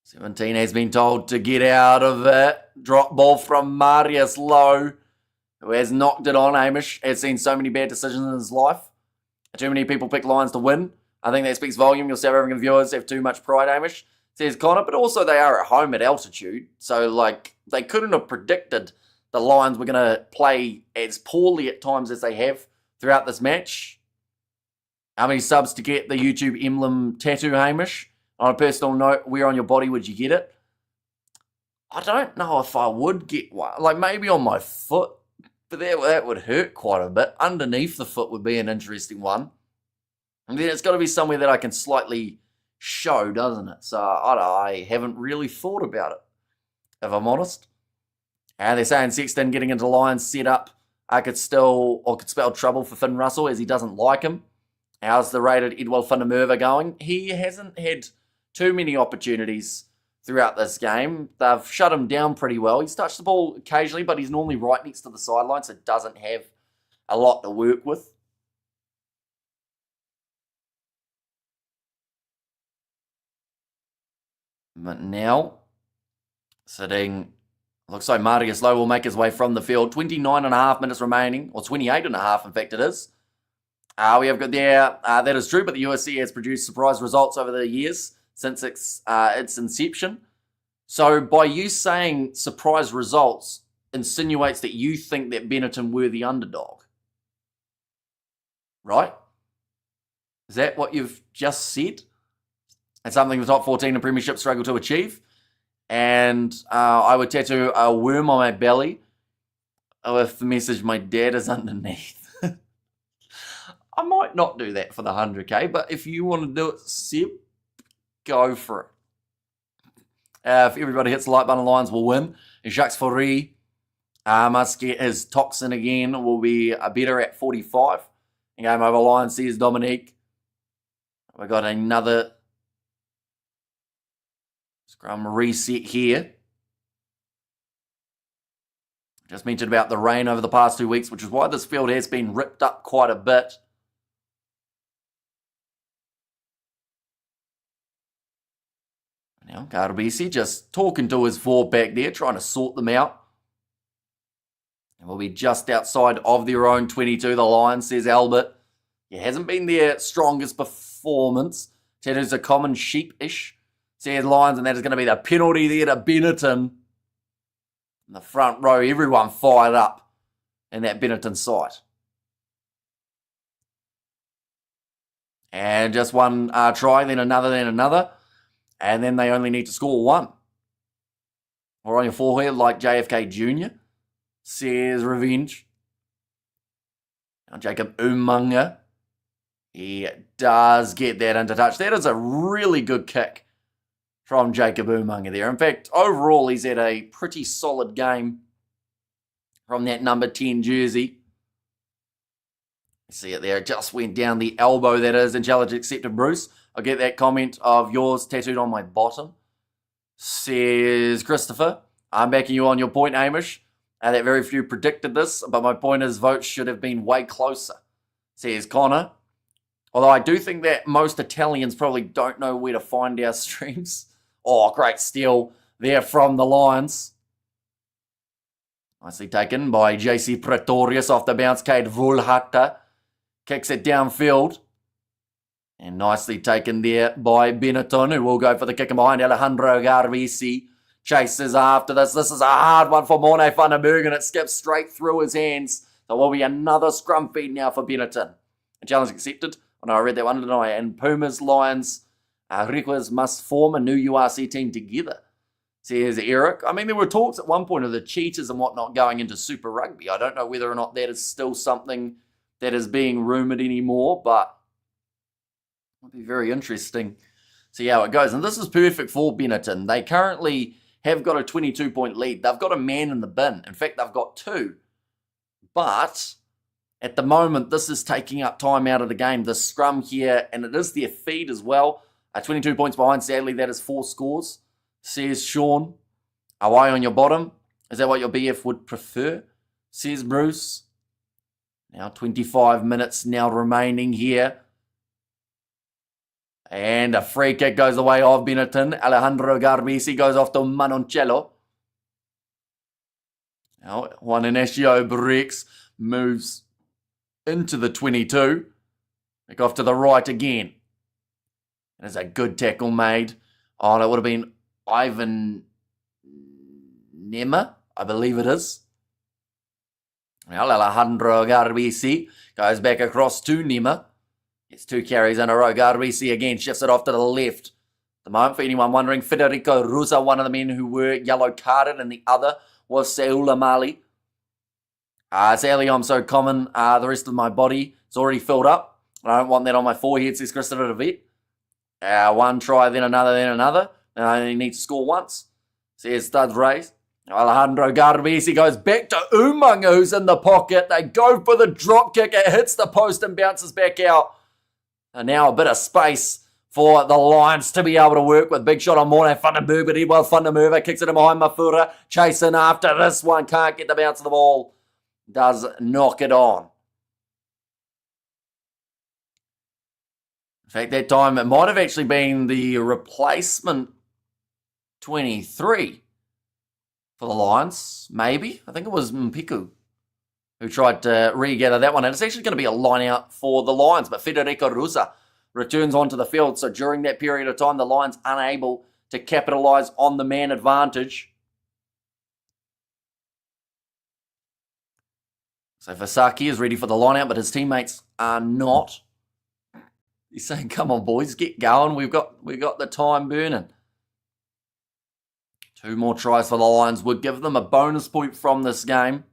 17 has been told to get out of it. Drop ball from Marius Lowe, who has knocked it on. Hamish has seen so many bad decisions in his life. Too many people pick Lions to win. I think that speaks volume. You'll see South African viewers have too much pride, Hamish, says Connor, but also they are at home at altitude. So, like, they couldn't have predicted the Lions were going to play as poorly at times as they have throughout this match. How many subs to get the YouTube emblem tattoo, Hamish? On a personal note, where on your body would you get it? I don't know if I would get one. Like, maybe on my foot, but that would hurt quite a bit. Underneath the foot would be an interesting one. And then it's got to be somewhere that I can slightly show, doesn't it? So I haven't really thought about it, if I'm honest. And they're saying Sexton getting into Lions setup could spell trouble for Finn Russell as he doesn't like him. How's the rated Edward van der Merwe going? He hasn't had too many opportunities throughout this game. They've shut him down pretty well. He's touched the ball occasionally, but he's normally right next to the sideline, so doesn't have a lot to work with. But now, sitting, looks like Marius Lowe will make his way from the field. 29.5 minutes remaining, or 28.5 in fact it is. We have got there, that is true, but the URC has produced surprise results over the years since its inception. So by you saying surprise results insinuates that you think that Benetton were the underdog. Right? Is that what you've just said? It's something the top 14 in Premiership struggle to achieve. And I would tattoo a worm on my belly with the message, my dad is underneath. I might not do that for the 100k, but if you want to do it, Seb, go for it. If everybody hits the like button, Lions will win. Jacques Fourie must get his toxin again, will be better at 45. And game over Lions, says Dominique. We've got another scrum reset here. Just mentioned about the rain over the past 2 weeks, which is why this field has been ripped up quite a bit. Now, Karabisi just talking to his four back there, trying to sort them out. And we'll be just outside of their own 22, the Lions, says Albert. It hasn't been their strongest performance. Tattoos are common sheep-ish, says Lions, and that is going to be the penalty there to Benetton. In the front row, everyone fired up in that Benetton side. And just one try, then another. And then they only need to score one. Or on your forehead like JFK Jr., says Revenge. Now Jacob Umunga. He does get that into touch. That is a really good kick from Jacob Umunga there. In fact, overall, he's had a pretty solid game from that number 10 jersey. See it there. It just went down the elbow, that is. And challenge accepted, Bruce. I'll get that comment of yours tattooed on my bottom. Says Christopher. I'm backing you on your point, Hamish. That very few predicted this, but my point is votes should have been way closer. Says Connor. Although I do think that most Italians probably don't know where to find our streams. Oh, great steal there from the Lions. Nicely taken by JC Pretorius off the bounce. Cade Vulhata kicks it downfield. And nicely taken there by Benetton, who will go for the kick and behind. Alejandro Garbisi chases after this. This is a hard one for Morne van den Berg, and it skips straight through his hands. So it will be another scrum feed now for Benetton. A challenge accepted. Oh no, I read that one, didn't I? And Pumas, Lions, Requas must form a new URC team together, says Eric. I mean, there were talks at one point of the Cheetahs and whatnot going into Super Rugby. I don't know whether or not that is still something that is being rumoured anymore, but it'll be very interesting to see how it goes. And this is perfect for Benetton. They currently have got a 22-point lead. They've got a man in the bin. In fact, they've got two. But at the moment, this is taking up time out of the game. The scrum here, and it is their feed as well. 22 points behind. Sadly, that is 4 scores, says Sean. Away on your bottom. Is that what your BF would prefer? Says Bruce. Now 25 minutes now remaining here. And a free kick goes the way of Benetton. Alejandro Garbisi goes off to Manoncello. Now, Juan Inacio breaks, moves into the 22. Back off to the right again. There's a good tackle made. Oh, that would have been Ivan Nema, I believe it is. Well, Alejandro Garbisi goes back across to Nema. It's 2 carries in a row. Garbisi again shifts it off to the left. At the moment, for anyone wondering, Federico Rusa, one of the men who were yellow carded, and the other was Seula Mali. Sadly, I'm so common. The rest of my body is already filled up. I don't want that on my forehead, says Christopher DeVette. One try, then another, then another. And I only need to score once, says Studs Race. Alejandro Garbisi goes back to Umanga, who's in the pocket. They go for the drop kick. It hits the post and bounces back out. And now a bit of space for the Lions to be able to work with. Big shot on Morne van den Berg, but Edwell van der Merwe kicks it in behind Mafura. Chasing after this one. Can't get the bounce of the ball. Does knock it on. In fact, that time it might have actually been the replacement 23 for the Lions. Maybe. I think it was Mpiku who tried to regather that one. And it's actually going to be a line out for the Lions. But Federico Rusa returns onto the field. So during that period of time, the Lions unable to capitalise on the man advantage. So Vasaki is ready for the line out, but his teammates are not. He's saying, come on, boys, get going. We've got the time burning. 2 more tries for the Lions would give them a bonus point from this game.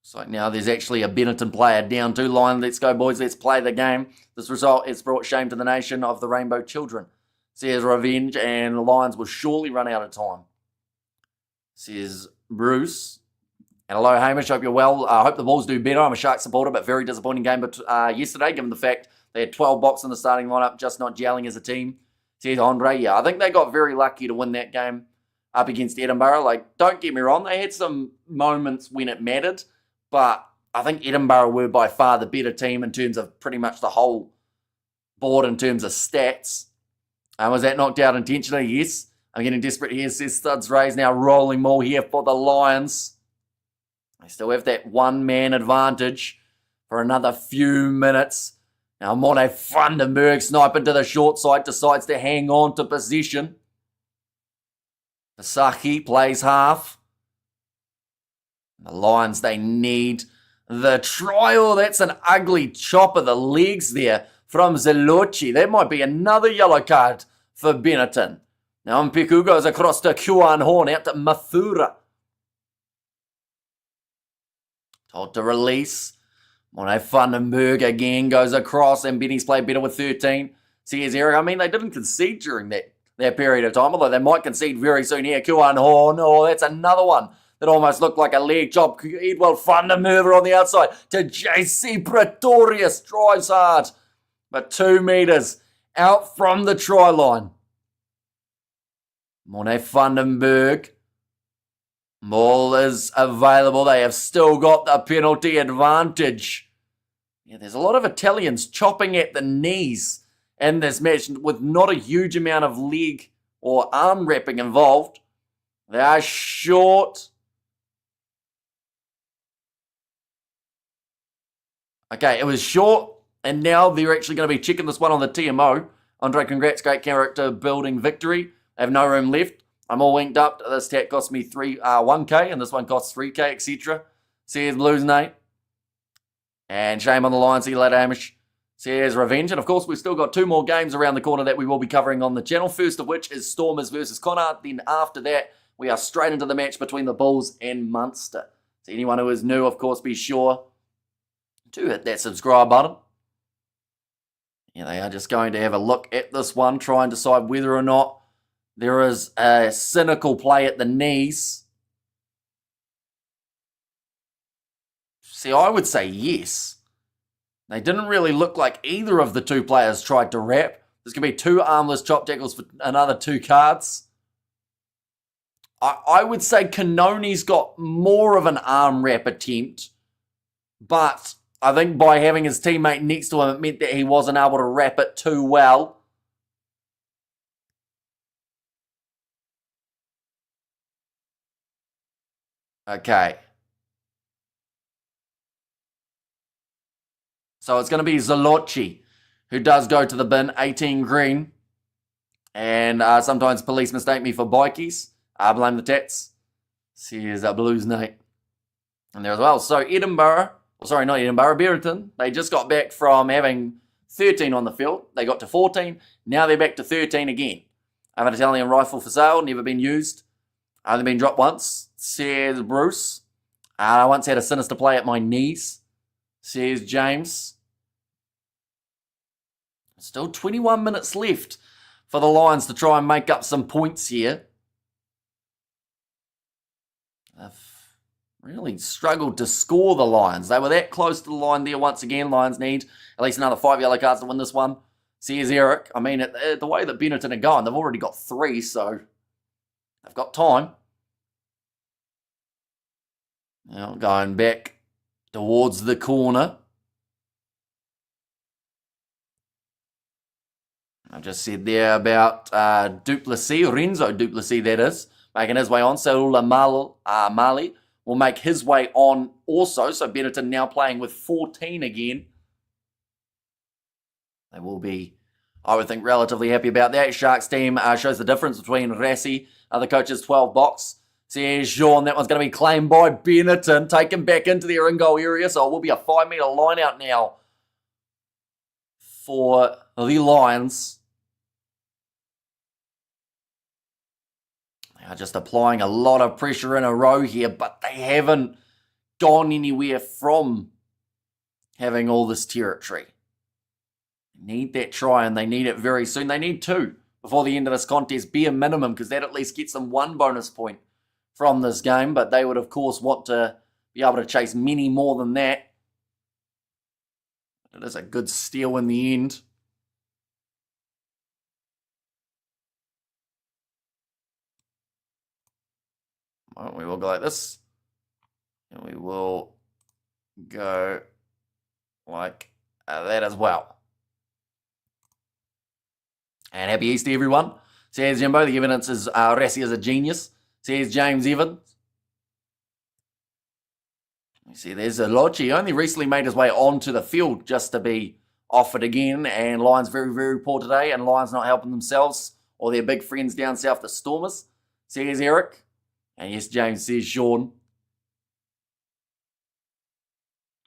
So now there's actually a Benetton player down 2 line. Let's go, boys. Let's play the game. This result has brought shame to the nation of the Rainbow Children, says Revenge, and the Lions will surely run out of time, says Bruce. And hello, Hamish. Hope you're well. I hope the Bulls do better. I'm a Shark supporter, but very disappointing game yesterday, given the fact they had 12 box in the starting lineup, just not gelling as a team, says Andre. Yeah, I think they got very lucky to win that game up against Edinburgh. Like, don't get me wrong, they had some moments when it mattered, but I think Edinburgh were by far the better team in terms of pretty much the whole board in terms of stats. Was that knocked out intentionally? Yes. I'm getting desperate here, says Studs Rays. Now rolling more here for the Lions. They still have that one-man advantage for another few minutes. Now Morne van den Berg sniping to the short side, decides to hang on to possession. Vasaki plays half. The Lions, they need the try. Oh, that's an ugly chop of the legs there from Zelochi. That might be another yellow card for Benetton. Now Mpiku goes across to Kuan Horn, out to Mafura. Told to release. Morne van den Berg again goes across, and Benny's played better with 13. Says Eric. I mean, they didn't concede during that period of time, although they might concede very soon here. Kuan Horn. Oh, that's another one that almost looked like a leg chop. Edwell van der Merwe on the outside to JC Pretorius. Drives hard, but 2 metres out from the try line. Morne van den Berg. Ball is available. They have still got the penalty advantage. Yeah, there's a lot of Italians chopping at the knees in this match with not a huge amount of leg or arm wrapping involved. They are short. Okay, it was short And now they're actually going to be checking this one on the TMO. Andre, congrats, great character building victory. I have no room left. I'm all inked up. This tat cost me 1k, and this one costs 3k, etc. Says Blues Nate. And shame on the Lions. See you later, Hamish. Says Revenge. And of course, we've still got 2 more games around the corner that we will be covering on the channel. First of which is Stormers versus Connacht. Then after that, we are straight into the match between the Bulls and Munster. So anyone who is new, of course, be sure to hit that subscribe button. Yeah, they are just going to have a look at this one, try and decide whether or not there is a cynical play at the knees. See, I would say yes. They didn't really look like either of the 2 players tried to wrap. There's going to be 2 armless chop tackles for another 2 cards. I would say Cannoni's got more of an arm wrap attempt, but I think by having his teammate next to him, it meant that he wasn't able to wrap it too well. Okay. So it's going to be Zalochi, who does go to the bin, 18 green. And sometimes police mistake me for bikies. I blame the tats. Here's Blues Nate. And there as well. So Edinburgh, sorry, not Edinburgh, Benetton, they just got back from having 13 on the field. They got to 14. Now they're back to 13 again. I have an Italian rifle for sale, never been used. Only been dropped once, says Bruce. I once had a sinister play at my knees, says James. Still 21 minutes left for the Lions to try and make up some points here. They've really struggled to score the Lions. They were that close to the line there once again. Lions need at least another 5 yellow cards to win this one. Says Eric. I mean, the way that Benetton are going, they've already got 3, so they've got time. Now going back towards the corner. I just said there about Duplessis, Renzo Duplessis that is, making his way on. Saula Mali will make his way on also. So Benetton now playing with 14 again. They will be, I would think, relatively happy about that. Sharks team shows the difference between Rassi, the coach's 12 box. Says Sean, that one's going to be claimed by Benetton, taken back into their in-goal area. So it will be a 5-metre line out now for the Lions. They are just applying a lot of pressure in a row here, but they haven't gone anywhere from having all this territory. They need that try, and they need it very soon. They need 2 before the end of this contest, be a minimum, because that at least gets them 1 bonus point from this game, but they would, of course, want to be able to chase many more than that. It is a good steal in the end. Well, we will go like this, and we will go like that as well. And happy Easter, everyone. Says Jimbo, the evidence is Rassi is a genius. Says James Evans. You see, there's a lodge. He only recently made his way onto the field just to be offered again. And Lions very, very poor today. And Lions not helping themselves or their big friends down south, the Stormers. Says Eric. And yes, James says Sean.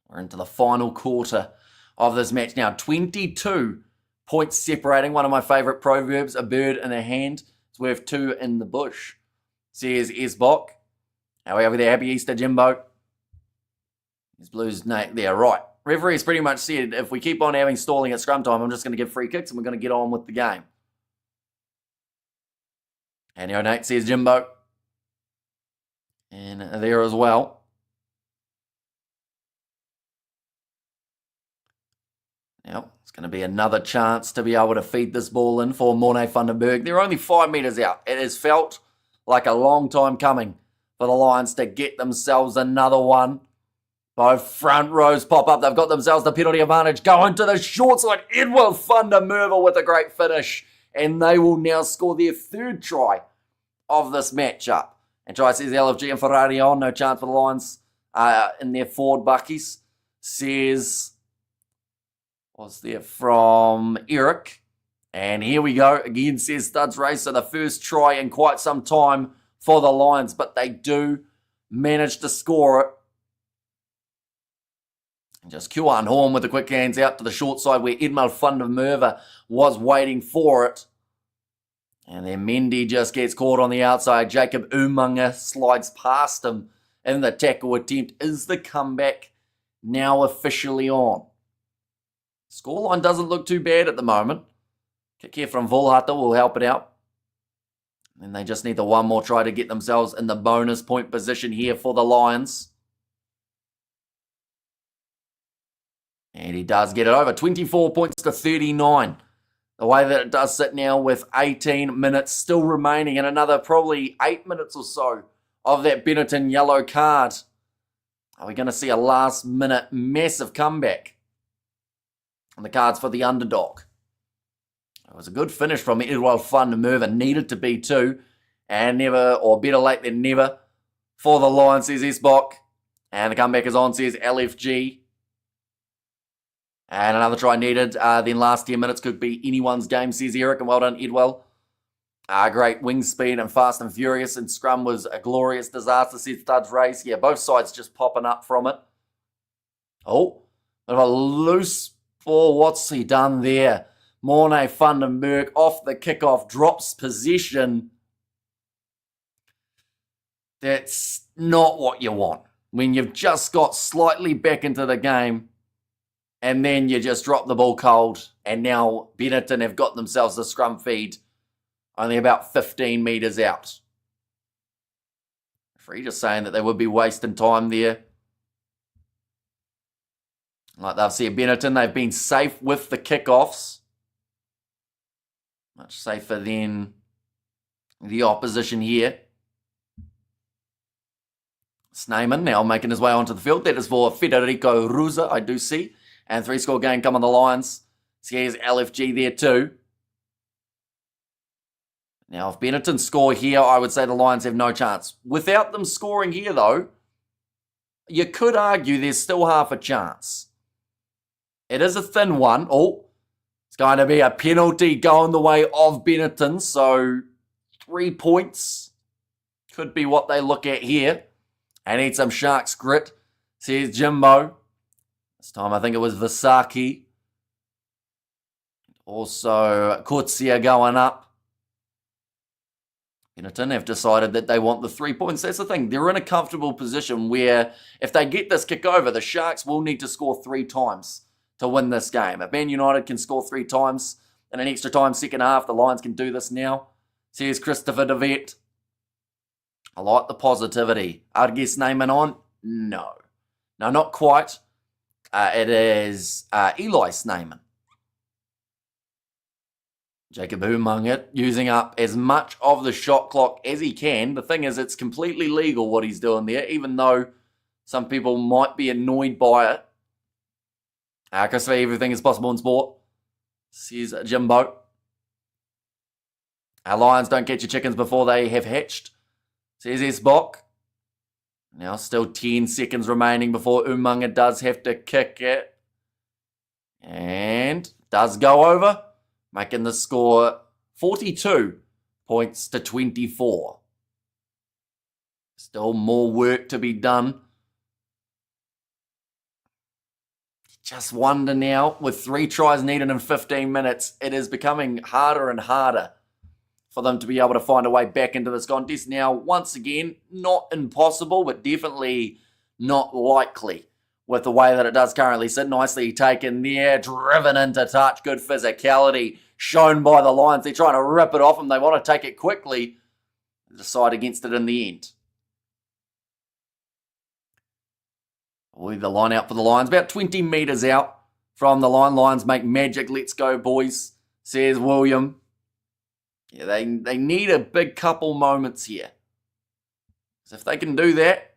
We're into the final quarter of this match now. 22 points separating. One of my favourite proverbs, a bird in a hand is worth 2 in the bush. Says Esbok. However, they're happy Easter, Jimbo. His Blues, they're right. Referee's pretty much said, if we keep on having stalling at scrum time, I'm just going to give free kicks and we're going to get on with the game. And Nate says Jimbo. And there as well. Now, it's going to be another chance to be able to feed this ball in for Morne van den Berg. They're only 5 metres out. It has felt like a long time coming for the Lions to get themselves another one. Both front rows pop up. They've got themselves the penalty advantage. Going to the short side. Edward van der Merwe with a great finish. And they will now score their 3rd try of this matchup. And try says LFG and Ferrari on. No chance for the Lions in their forward buckies. Says Was there from Eric. And here we go. Again, says Studs Race. So the first try in quite some time for the Lions, but they do manage to score it. And just Kjuan Horn with the quick hands out to the short side where Edmund van der Merwe was waiting for it. And then Mendy just gets caught on the outside. Jacob Umaga slides past him in the tackle attempt. Is the comeback now officially on? Scoreline doesn't look too bad at the moment. Kick here from Volhata will help it out. And they just need the one more try to get themselves in the bonus point position here for the Lions. And he does get it over. 24 points to 39. The way that it does sit now with 18 minutes still remaining and another probably 8 minutes or so of that Benetton yellow card. Are we going to see a last minute massive comeback? And the cards for the underdog. It was a good finish from Edward van der Merwe. Needed to be too. And never, or better late than never, for the Lions, says Esbok. And the comeback is on, says LFG. And another try needed. Then last 10 minutes could be anyone's game, says Eric. And well done, Edwell. Great wing speed and fast and furious. And scrum was a glorious disaster, says Studs Race. Yeah, both sides just popping up from it. Oh, bit of a loose ball. What's he done there? Morne van der Merwe off the kickoff, drops possession. That's not what you want. When you've just got slightly back into the game and then you just drop the ball cold and now Benetton have got themselves the scrum feed only about 15 metres out. Free just saying that they would be wasting time there. Like they've said, Benetton, they've been safe with the kickoffs. Much safer than the opposition here. Sneyman now making his way onto the field. That is for Federico Ruza, I do see. And 3-score game come on the Lions. So here's LFG there too. Now if Benetton score here, I would say the Lions have no chance. Without them scoring here though, you could argue there's still half a chance. It is a thin one. Oh. It's going to be a penalty going the way of Benetton. So 3 points could be what they look at here. I need some Sharks grit, says Jimbo. This time I think it was Visaki. Also Kutsia going up. Benetton have decided that they want the 3 points. That's the thing. They're in a comfortable position where if they get this kick over, the Sharks will need to score 3 times to win this game. If Man United can score 3 times in an extra time second half, the Lions can do this now. Says Christopher DeVette. I like the positivity. I'd guess Neyman on? No. No, not quite. It is Eli Sneyman. Jacob Umaga using up as much of the shot clock as he can. The thing is, it's completely legal what he's doing there, even though some people might be annoyed by it. Christopher, everything is possible in sport, says Jimbo. Our Lions don't catch your chickens before they have hatched, says Esbok. Now still 10 seconds remaining before Umaga does have to kick it. And does go over, making the score 42 points to 24. Still more work to be done. Just wonder now, with 3 tries needed in 15 minutes, it is becoming harder and harder for them to be able to find a way back into this contest. Now, once again, not impossible, but definitely not likely with the way that it does currently sit. Nicely taken there, driven into touch, good physicality shown by the Lions. They're trying to rip it off them. They want to take it quickly. They decide against it in the end. The line out for the Lions, about 20 metres out from the line. Lions make magic. Let's go, boys, says William. Yeah, they need a big couple moments here. So if they can do that,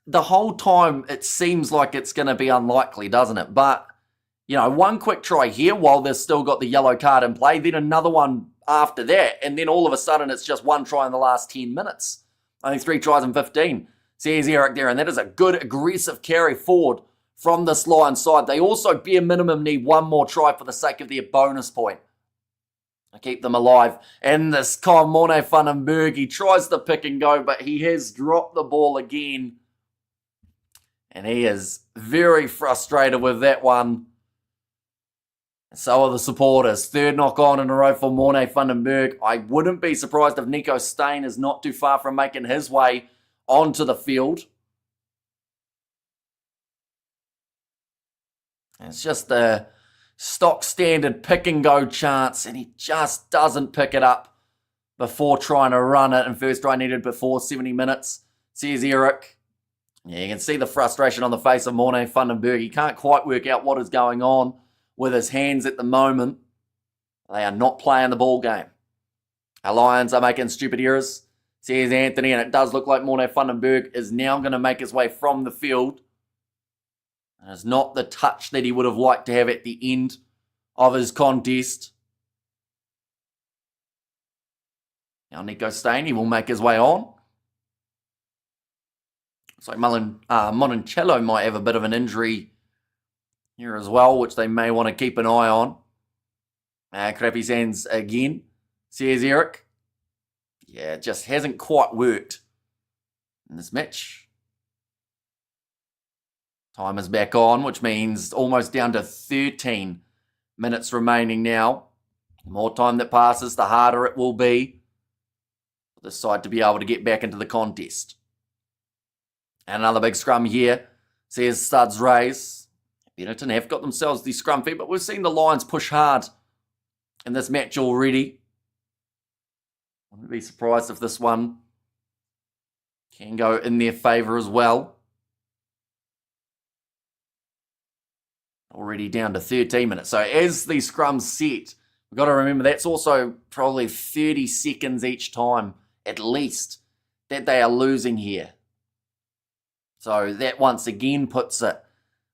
the whole time it seems like it's going to be unlikely, doesn't it? But, one quick try here while they've still got the yellow card in play, then another one after that, and then all of a sudden it's just 1 try in the last 10 minutes. Only 3 tries in 15, says Eric there, and that is a good aggressive carry forward from this Lions side. They also, bare minimum, need one more try for the sake of their bonus point to keep them alive. And this Morne van den Berg, he tries to pick and go, but he has dropped the ball again. And he is very frustrated with that one. So are the supporters. Third knock on in a row for Morne van den Berg. I wouldn't be surprised if Nico Steyn is not too far from making his way onto the field. It's just a stock standard pick and go chance, and he just doesn't pick it up before trying to run it. And first try needed before 70 minutes. Says Eric. Yeah, you can see the frustration on the face of Morne van den Berg. He can't quite work out what is going on with his hands at the moment. They are not playing the ball game. Our Lions are making stupid errors, says Anthony, and it does look like Morne van den Berg is now going to make his way from the field. And it's not the touch that he would have liked to have at the end of his contest. Now Nico Steyn, he will make his way on. Looks like Monticello might have a bit of an injury here as well, which they may want to keep an eye on. Crappy hands again, says Eric. Yeah, it just hasn't quite worked in this match. Time is back on, which means almost down to 13 minutes remaining now. The more time that passes, the harder it will be for this side to be able to get back into the contest. And another big scrum here, says Studs Rays. Benetton have got themselves the scrum feet, but we've seen the Lions push hard in this match already. I wouldn't be surprised if this one can go in their favour as well. Already down to 13 minutes. So as the scrums set, we've got to remember that's also probably 30 seconds each time, at least, that they are losing here. So that once again puts it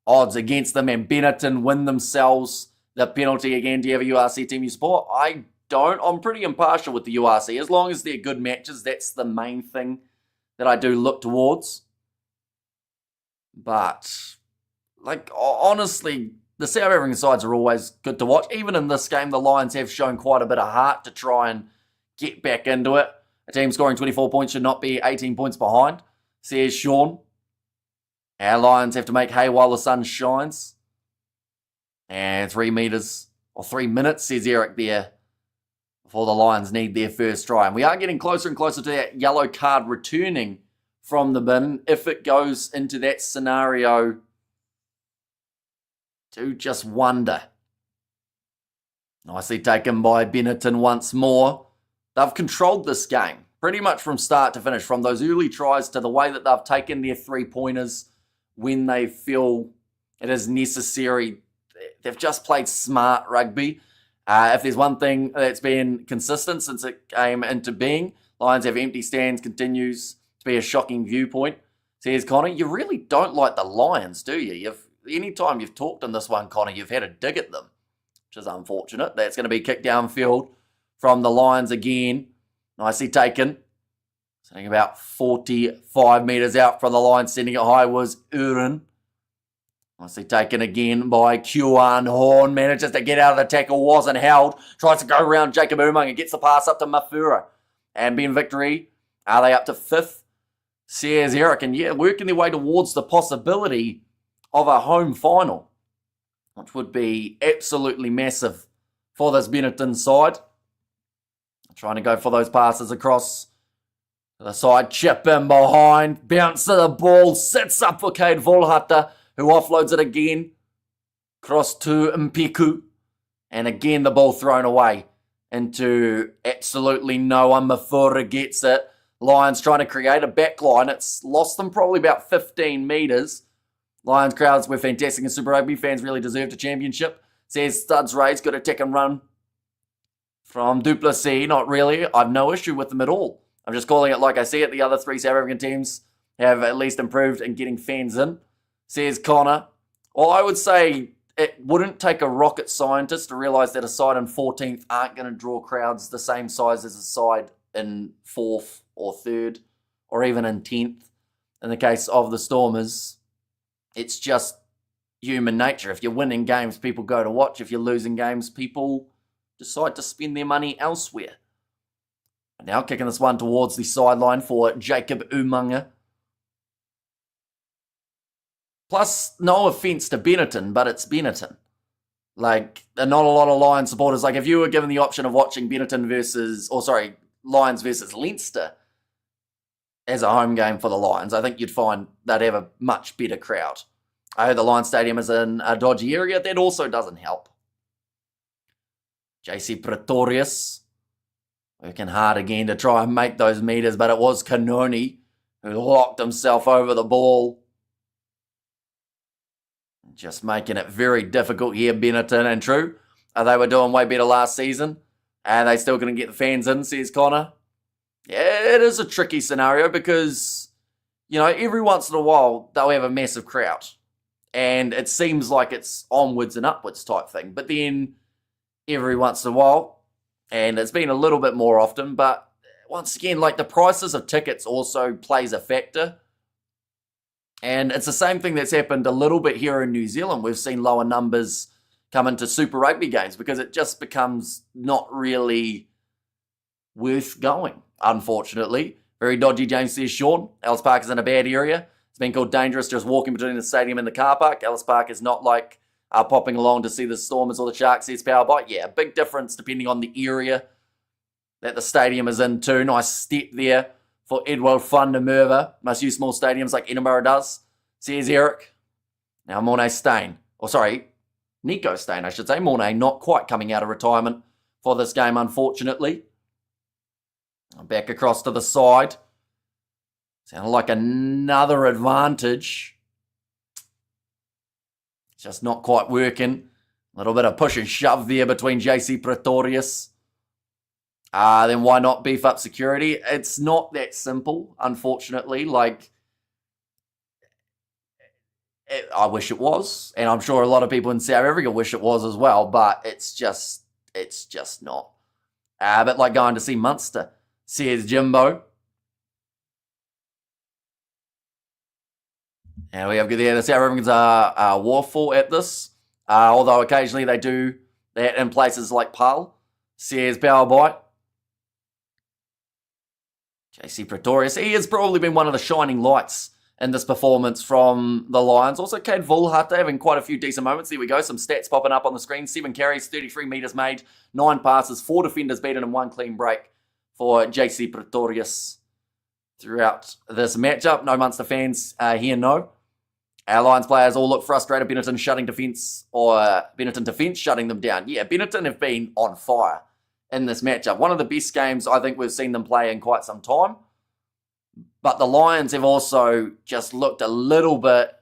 odds against them, and Benetton win themselves the penalty again. Do you have a URC team you support? I don't. I'm pretty impartial with the URC. As long as they're good matches, that's the main thing that I do look towards. But, like, honestly, the South African sides are always good to watch. Even in this game, the Lions have shown quite a bit of heart to try and get back into it. A team scoring 24 points should not be 18 points behind, says Sean. Our Lions have to make hay while the sun shines. And 3 minutes, says Eric there, before the Lions need their first try. And we are getting closer and closer to that yellow card returning from the bin. If it goes into that scenario, do just wonder. Nicely taken by Benetton once more. They've controlled this game pretty much from start to finish, from those early tries to the way that they've taken their 3-pointers when they feel it is necessary. They've just played smart rugby. If there's one thing that's been consistent since it came into being, Lions have empty stands continues to be a shocking viewpoint. Says Connor, you really don't like the Lions, do you? Anytime you've talked in this one, Connor, you've had a dig at them, which is unfortunate. That's going to be kicked downfield from the Lions again. Nicely taken. Sitting about 45 metres out from the line, sending it high was Uren. Nicely taken again by Kuan Horn. Manages to get out of the tackle, wasn't held. Tries to go around Jacob Umang and gets the pass up to Mafura. And Ben Victory, are they up to 5th? Says Eric, and yeah, working their way towards the possibility of a home final, which would be absolutely massive for this Benetton side. Trying to go for those passes across the side, chip in behind, bounce to the ball, sits up for Cade Volhata, who offloads it again, cross to Mpiku, and again the ball thrown away into absolutely no one. Mafura gets it. Lions trying to create a backline. It's lost them probably about 15 metres. Lions crowds were fantastic, and Super Rugby fans really deserved a championship. Says Studs Ray's got a tick and run from Duplessis. Not really. I've no issue with them at all. I'm just calling it like I see it. The other 3 South African teams have at least improved in getting fans in. Says Connor. Well, I would say it wouldn't take a rocket scientist to realise that a side in 14th aren't going to draw crowds the same size as a side in 4th or 3rd or even in 10th. In the case of the Stormers, it's just human nature. If you're winning games, people go to watch. If you're losing games, people decide to spend their money elsewhere. Now kicking this one towards the sideline for Jacob Umaga. Plus, no offence to Benetton, but it's Benetton. Like, not a lot of Lions supporters. Like, if you were given the option of watching Lions versus Leinster as a home game for the Lions, I think you'd find they'd have a much better crowd. I heard the Lions Stadium is in a dodgy area. That also doesn't help. JC Pretorius working hard again to try and make those meters, but it was Kanoni who locked himself over the ball. Just making it very difficult here, Benetton. And true, they were doing way better last season. And they still going to get the fans in, says Connor. Yeah, it is a tricky scenario because, every once in a while, they'll have a massive crowd. And it seems like it's onwards and upwards type thing. But then, every once in a while, and it's been a little bit more often, but once again, like the prices of tickets also plays a factor. And it's the same thing that's happened a little bit here in New Zealand. We've seen lower numbers come into Super Rugby games because it just becomes not really worth going, unfortunately. Very dodgy, James says Sean. Ellis Park is in a bad area. It's been called dangerous just walking between the stadium and the car park. Ellis Park is not like popping along to see the Stormers or the Sharks, says Powerbite. Yeah, big difference depending on the area that the stadium is in too. Nice step there for Edward van der Merwe. Must use small stadiums like Edinburgh does, says Eric. Now Mornay Stain, Nico Stain, I should say. Mornay not quite coming out of retirement for this game, unfortunately. Back across to the side. Sounded like another advantage. Just not quite working. A little bit of push and shove there between JC Pretorius. Then why not beef up security? It's not that simple, unfortunately. I wish it was. And I'm sure a lot of people in South Africa wish it was as well. But it's just not. But like going to see Munster, says Jimbo. And we have there, the South Africans are warful at this. Although occasionally they do that in places like Paarl, says Powerbite. JC Pretorius, he has probably been one of the shining lights in this performance from the Lions. Also, Cade Volhata having quite a few decent moments. There we go, some stats popping up on the screen. 7 carries, 33 metres made, 9 passes, 4 defenders beaten and 1 clean break for JC Pretorius throughout this matchup. No Munster fans here, no. Our Lions players all look frustrated. Benetton defence shutting them down. Yeah, Benetton have been on fire in this matchup. One of the best games I think we've seen them play in quite some time. But the Lions have also just looked a little bit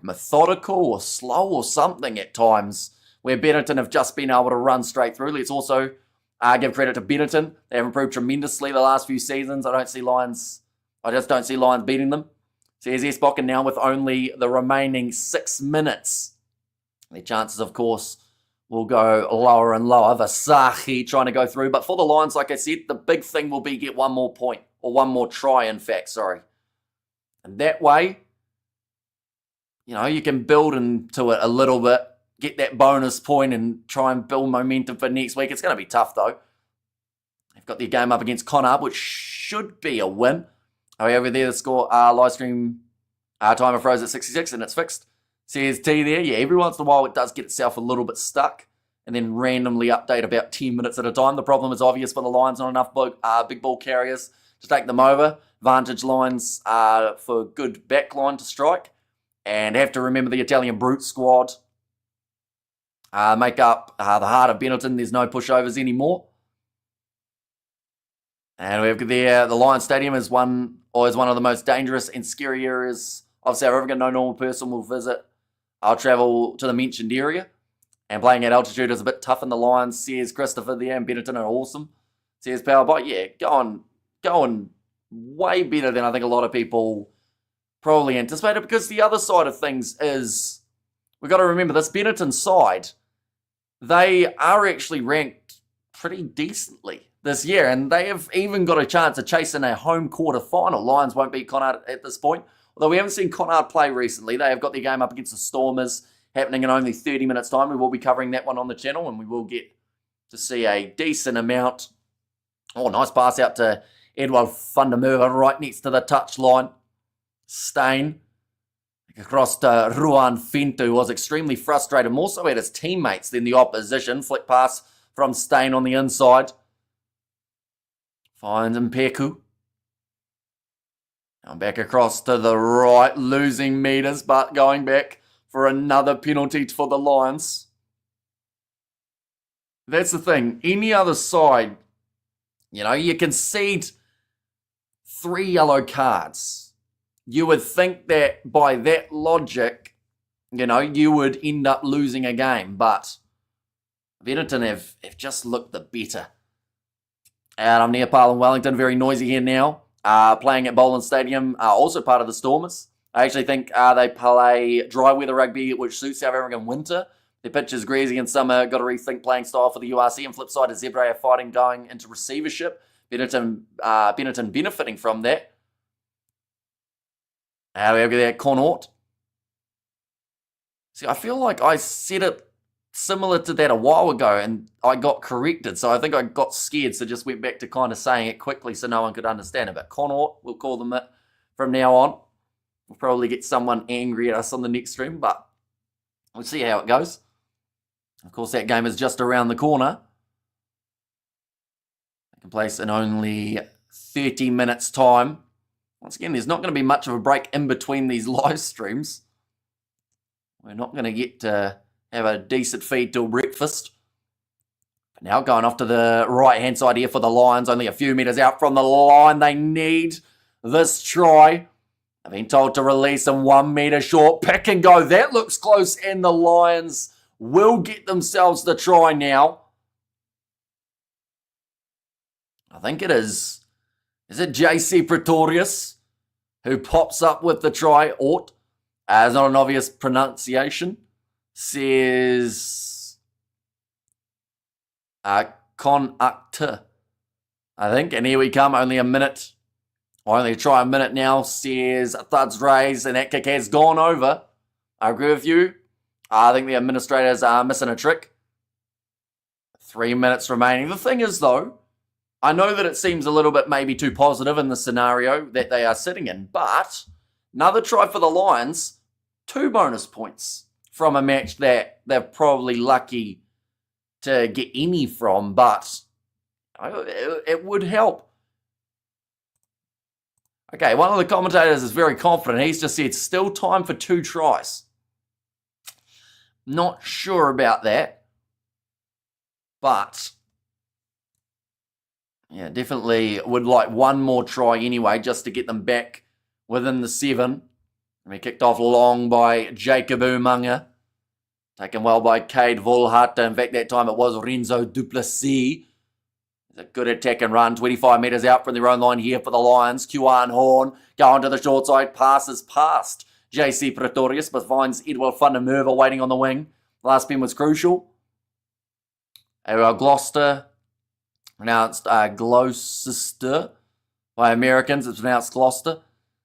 methodical or slow or something at times, where Benetton have just been able to run straight through. Let's also give credit to Benetton. They have improved tremendously the last few seasons. I just don't see Lions beating them. Says Esbok, and now with only the remaining 6 minutes, their chances, of course, will go lower and lower. Vasahi trying to go through. But for the Lions, like I said, the big thing will be get one more point, or one more try, in fact, sorry. And that way, you can build into it a little bit, get that bonus point and try and build momentum for next week. It's going to be tough, though. They've got their game up against Connacht, which should be a win. Over there, the score, live stream timer froze at 66, and it's fixed. Says T there. Yeah, every once in a while it does get itself a little bit stuck and then randomly update about 10 minutes at a time. The problem is obvious for the Lions, not enough big ball carriers to take them over. Vantage lines for good backline to strike. And have to remember the Italian Brute squad make up the heart of Benetton. There's no pushovers anymore. And we have there, the Lions Stadium is one of the most dangerous and scary areas of South Africa. No normal person will visit. I'll travel to the mentioned area. And playing at altitude is a bit tough in the Lions, says Christopher there, and Benetton are awesome, says Powerbite. Yeah, going way better than I think a lot of people probably anticipated, because the other side of things is, we've got to remember this Benetton side, they are actually ranked pretty decently this year, and they have even got a chance of chasing a home quarter final. Lions won't beat Connacht at this point. Although we haven't seen Connacht play recently. They have got their game up against the Stormers happening in only 30 minutes' time. We will be covering that one on the channel, and we will get to see a decent amount. Oh, nice pass out to Edward van der Merwe right next to the touchline. Stain across to Ruan Fento, who was extremely frustrated, more so at his teammates than the opposition. Flick pass from Stain on the inside. Finds Mpeku. Now back across to the right, losing meters, but going back for another penalty for the Lions. That's the thing. Any other side, you concede 3 yellow cards. You would think that by that logic, you would end up losing a game. But Benetton have just looked the better. And I'm near Parliament Wellington, very noisy here now. Playing at Boland Stadium, also part of the Stormers. I actually think they play dry weather rugby, which suits South African winter. Their pitch is greasy in summer. Got to rethink playing style for the URC. And flip side, Zebra are fighting going into receivership. Benetton benefiting from that. How do we get that? Connacht. See, I feel like I said it similar to that a while ago, and I got corrected. So I think I got scared, so just went back to kind of saying it quickly so no one could understand it. But Connacht, we'll call them it from now on. We'll probably get someone angry at us on the next stream, but we'll see how it goes. Of course, that game is just around the corner. Taking place in only 30 minutes' time. Once again, there's not going to be much of a break in between these live streams. We're not going to get to have a decent feed till breakfast. But now going off to the right-hand side here for the Lions. Only a few metres out from the line. They need this try. I've been told to release them 1 metre short. Pick and go. That looks close, and the Lions will get themselves the try now. I think it is. Is it JC Pretorius who pops up with the try? It's not an obvious pronunciation. Says Connacht, I think. And here we come. Only a minute. Only try a minute now. Says thuds raised, and that kick has gone over. I agree with you. I think the administrators are missing a trick. 3 minutes remaining. The thing is, though, I know that it seems a little bit maybe too positive in the scenario that they are sitting in, but another try for the Lions, 2 bonus points from a match that they're probably lucky to get any from, but it would help. Okay, one of the commentators is very confident. He's just said, still time for 2 tries. Not sure about that. But, yeah, definitely would like 1 more try anyway, just to get them back within the 7. And we kicked off long by Jacob Umaga. Taken well by Cade Volhart. In fact, that time it was Renzo Duplessis. A good attack and run, 25 metres out from their own line here for the Lions. Kuan Horn going to the short side, passes past JC Pretorius, but finds Edward van der Merwe waiting on the wing. The last spin was crucial. Gloucester, pronounced Gloucester by Americans. It's pronounced Gloucester.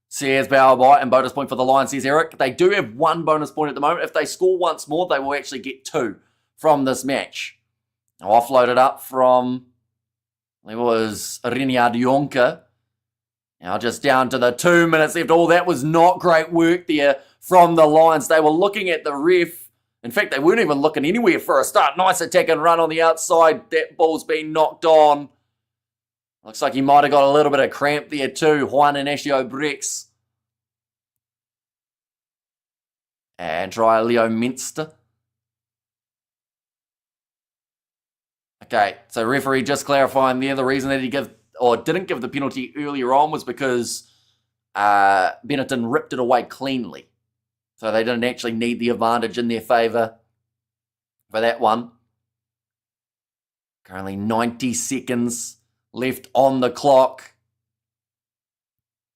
Says Bowerby, and bonus point for the Lions, says Eric. They do have 1 bonus point at the moment. If they score once more, they will actually get 2 from this match. Now offloaded up from... It was Reniard Jonker. Now just down to the 2 minutes left. Oh, that was not great work there from the Lions. They were looking at the ref. In fact, they weren't even looking anywhere for a start. Nice attack and run on the outside. That ball's been knocked on. Looks like he might have got a little bit of cramp there too. Juan Inacio Brex. And try Leo Minster. Okay, so referee just clarifying there, the reason that he didn't give the penalty earlier on was because Benetton ripped it away cleanly. So they didn't actually need the advantage in their favour for that one. Currently 90 seconds left on the clock.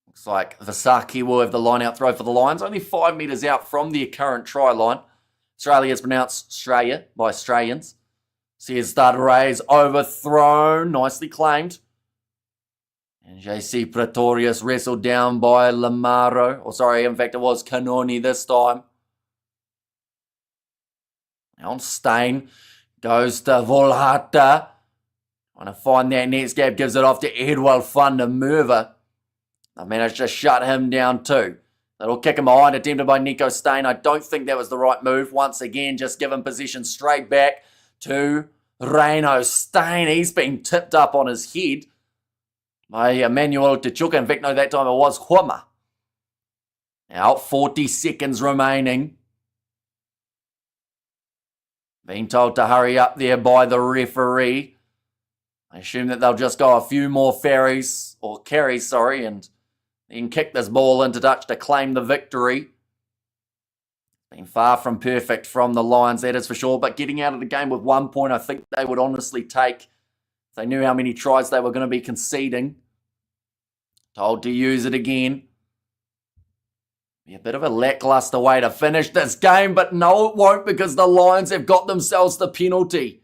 Looks like Vasaki will have the line-out throw for the Lions. Only 5 metres out from their current try line. Australia is pronounced Australia by Australians. Says start raise, overthrown, nicely claimed. And JC Pretorius wrestled down by Lamaro. Or sorry, in fact it was Kanoni this time. Now on Stain. Goes to Volhata. Trying to find that next gap. Gives it off to Edward van der Merwe. They managed to shut him down too. That'll kick him behind. Attempted by Nico Stain. I don't think that was the right move. Once again, just give him position straight back to Reino Stain. He's been tipped up on his head by Emmanuel Tachuka. In fact, no, that time it was Huama. Now, 40 seconds remaining. Being told to hurry up there by the referee. I assume that they'll just go a few more carries, and then kick this ball into touch to claim the victory. Been far from perfect from the Lions, that is for sure, but getting out of the game with 1 point, I think they would honestly take if they knew how many tries they were going to be conceding. Told to use it again. Be a bit of a lackluster way to finish this game, but no, it won't, because the Lions have got themselves the penalty.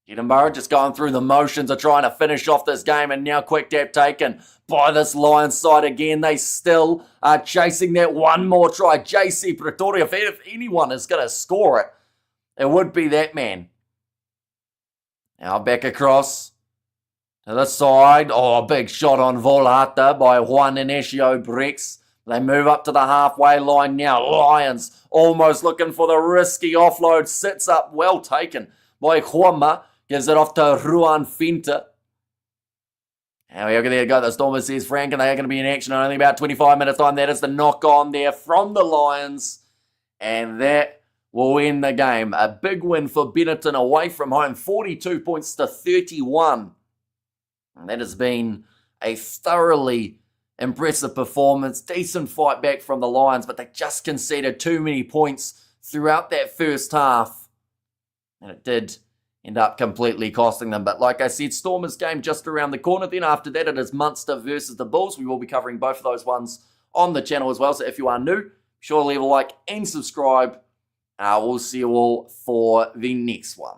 Edinburgh just going through the motions of trying to finish off this game, and now quick tap taken by this Lions side again. They still are chasing that one more try. JC Pretoria, if anyone is going to score it, it would be that man. Now back across to the side. Oh, a big shot on Volhata by Juan Inacio Brex. They move up to the halfway line now. Lions almost looking for the risky offload. Sits up, well taken by Huama. Gives it off to Ruan Finta. Now we're going to go. The Stormers says Frank, and they are going to be in action in only about 25 minutes time. That is the knock on there from the Lions. And that will end the game. A big win for Benetton away from home. 42 points to 31. And that has been a thoroughly impressive performance. Decent fight back from the Lions, but they just conceded too many points throughout that first half. And it did end up completely costing them. But like I said, Stormers game just around the corner. Then after that, it is Munster versus the Bulls. We will be covering both of those ones on the channel as well. So if you are new, be sure to leave a like and subscribe. We'll see you all for the next one.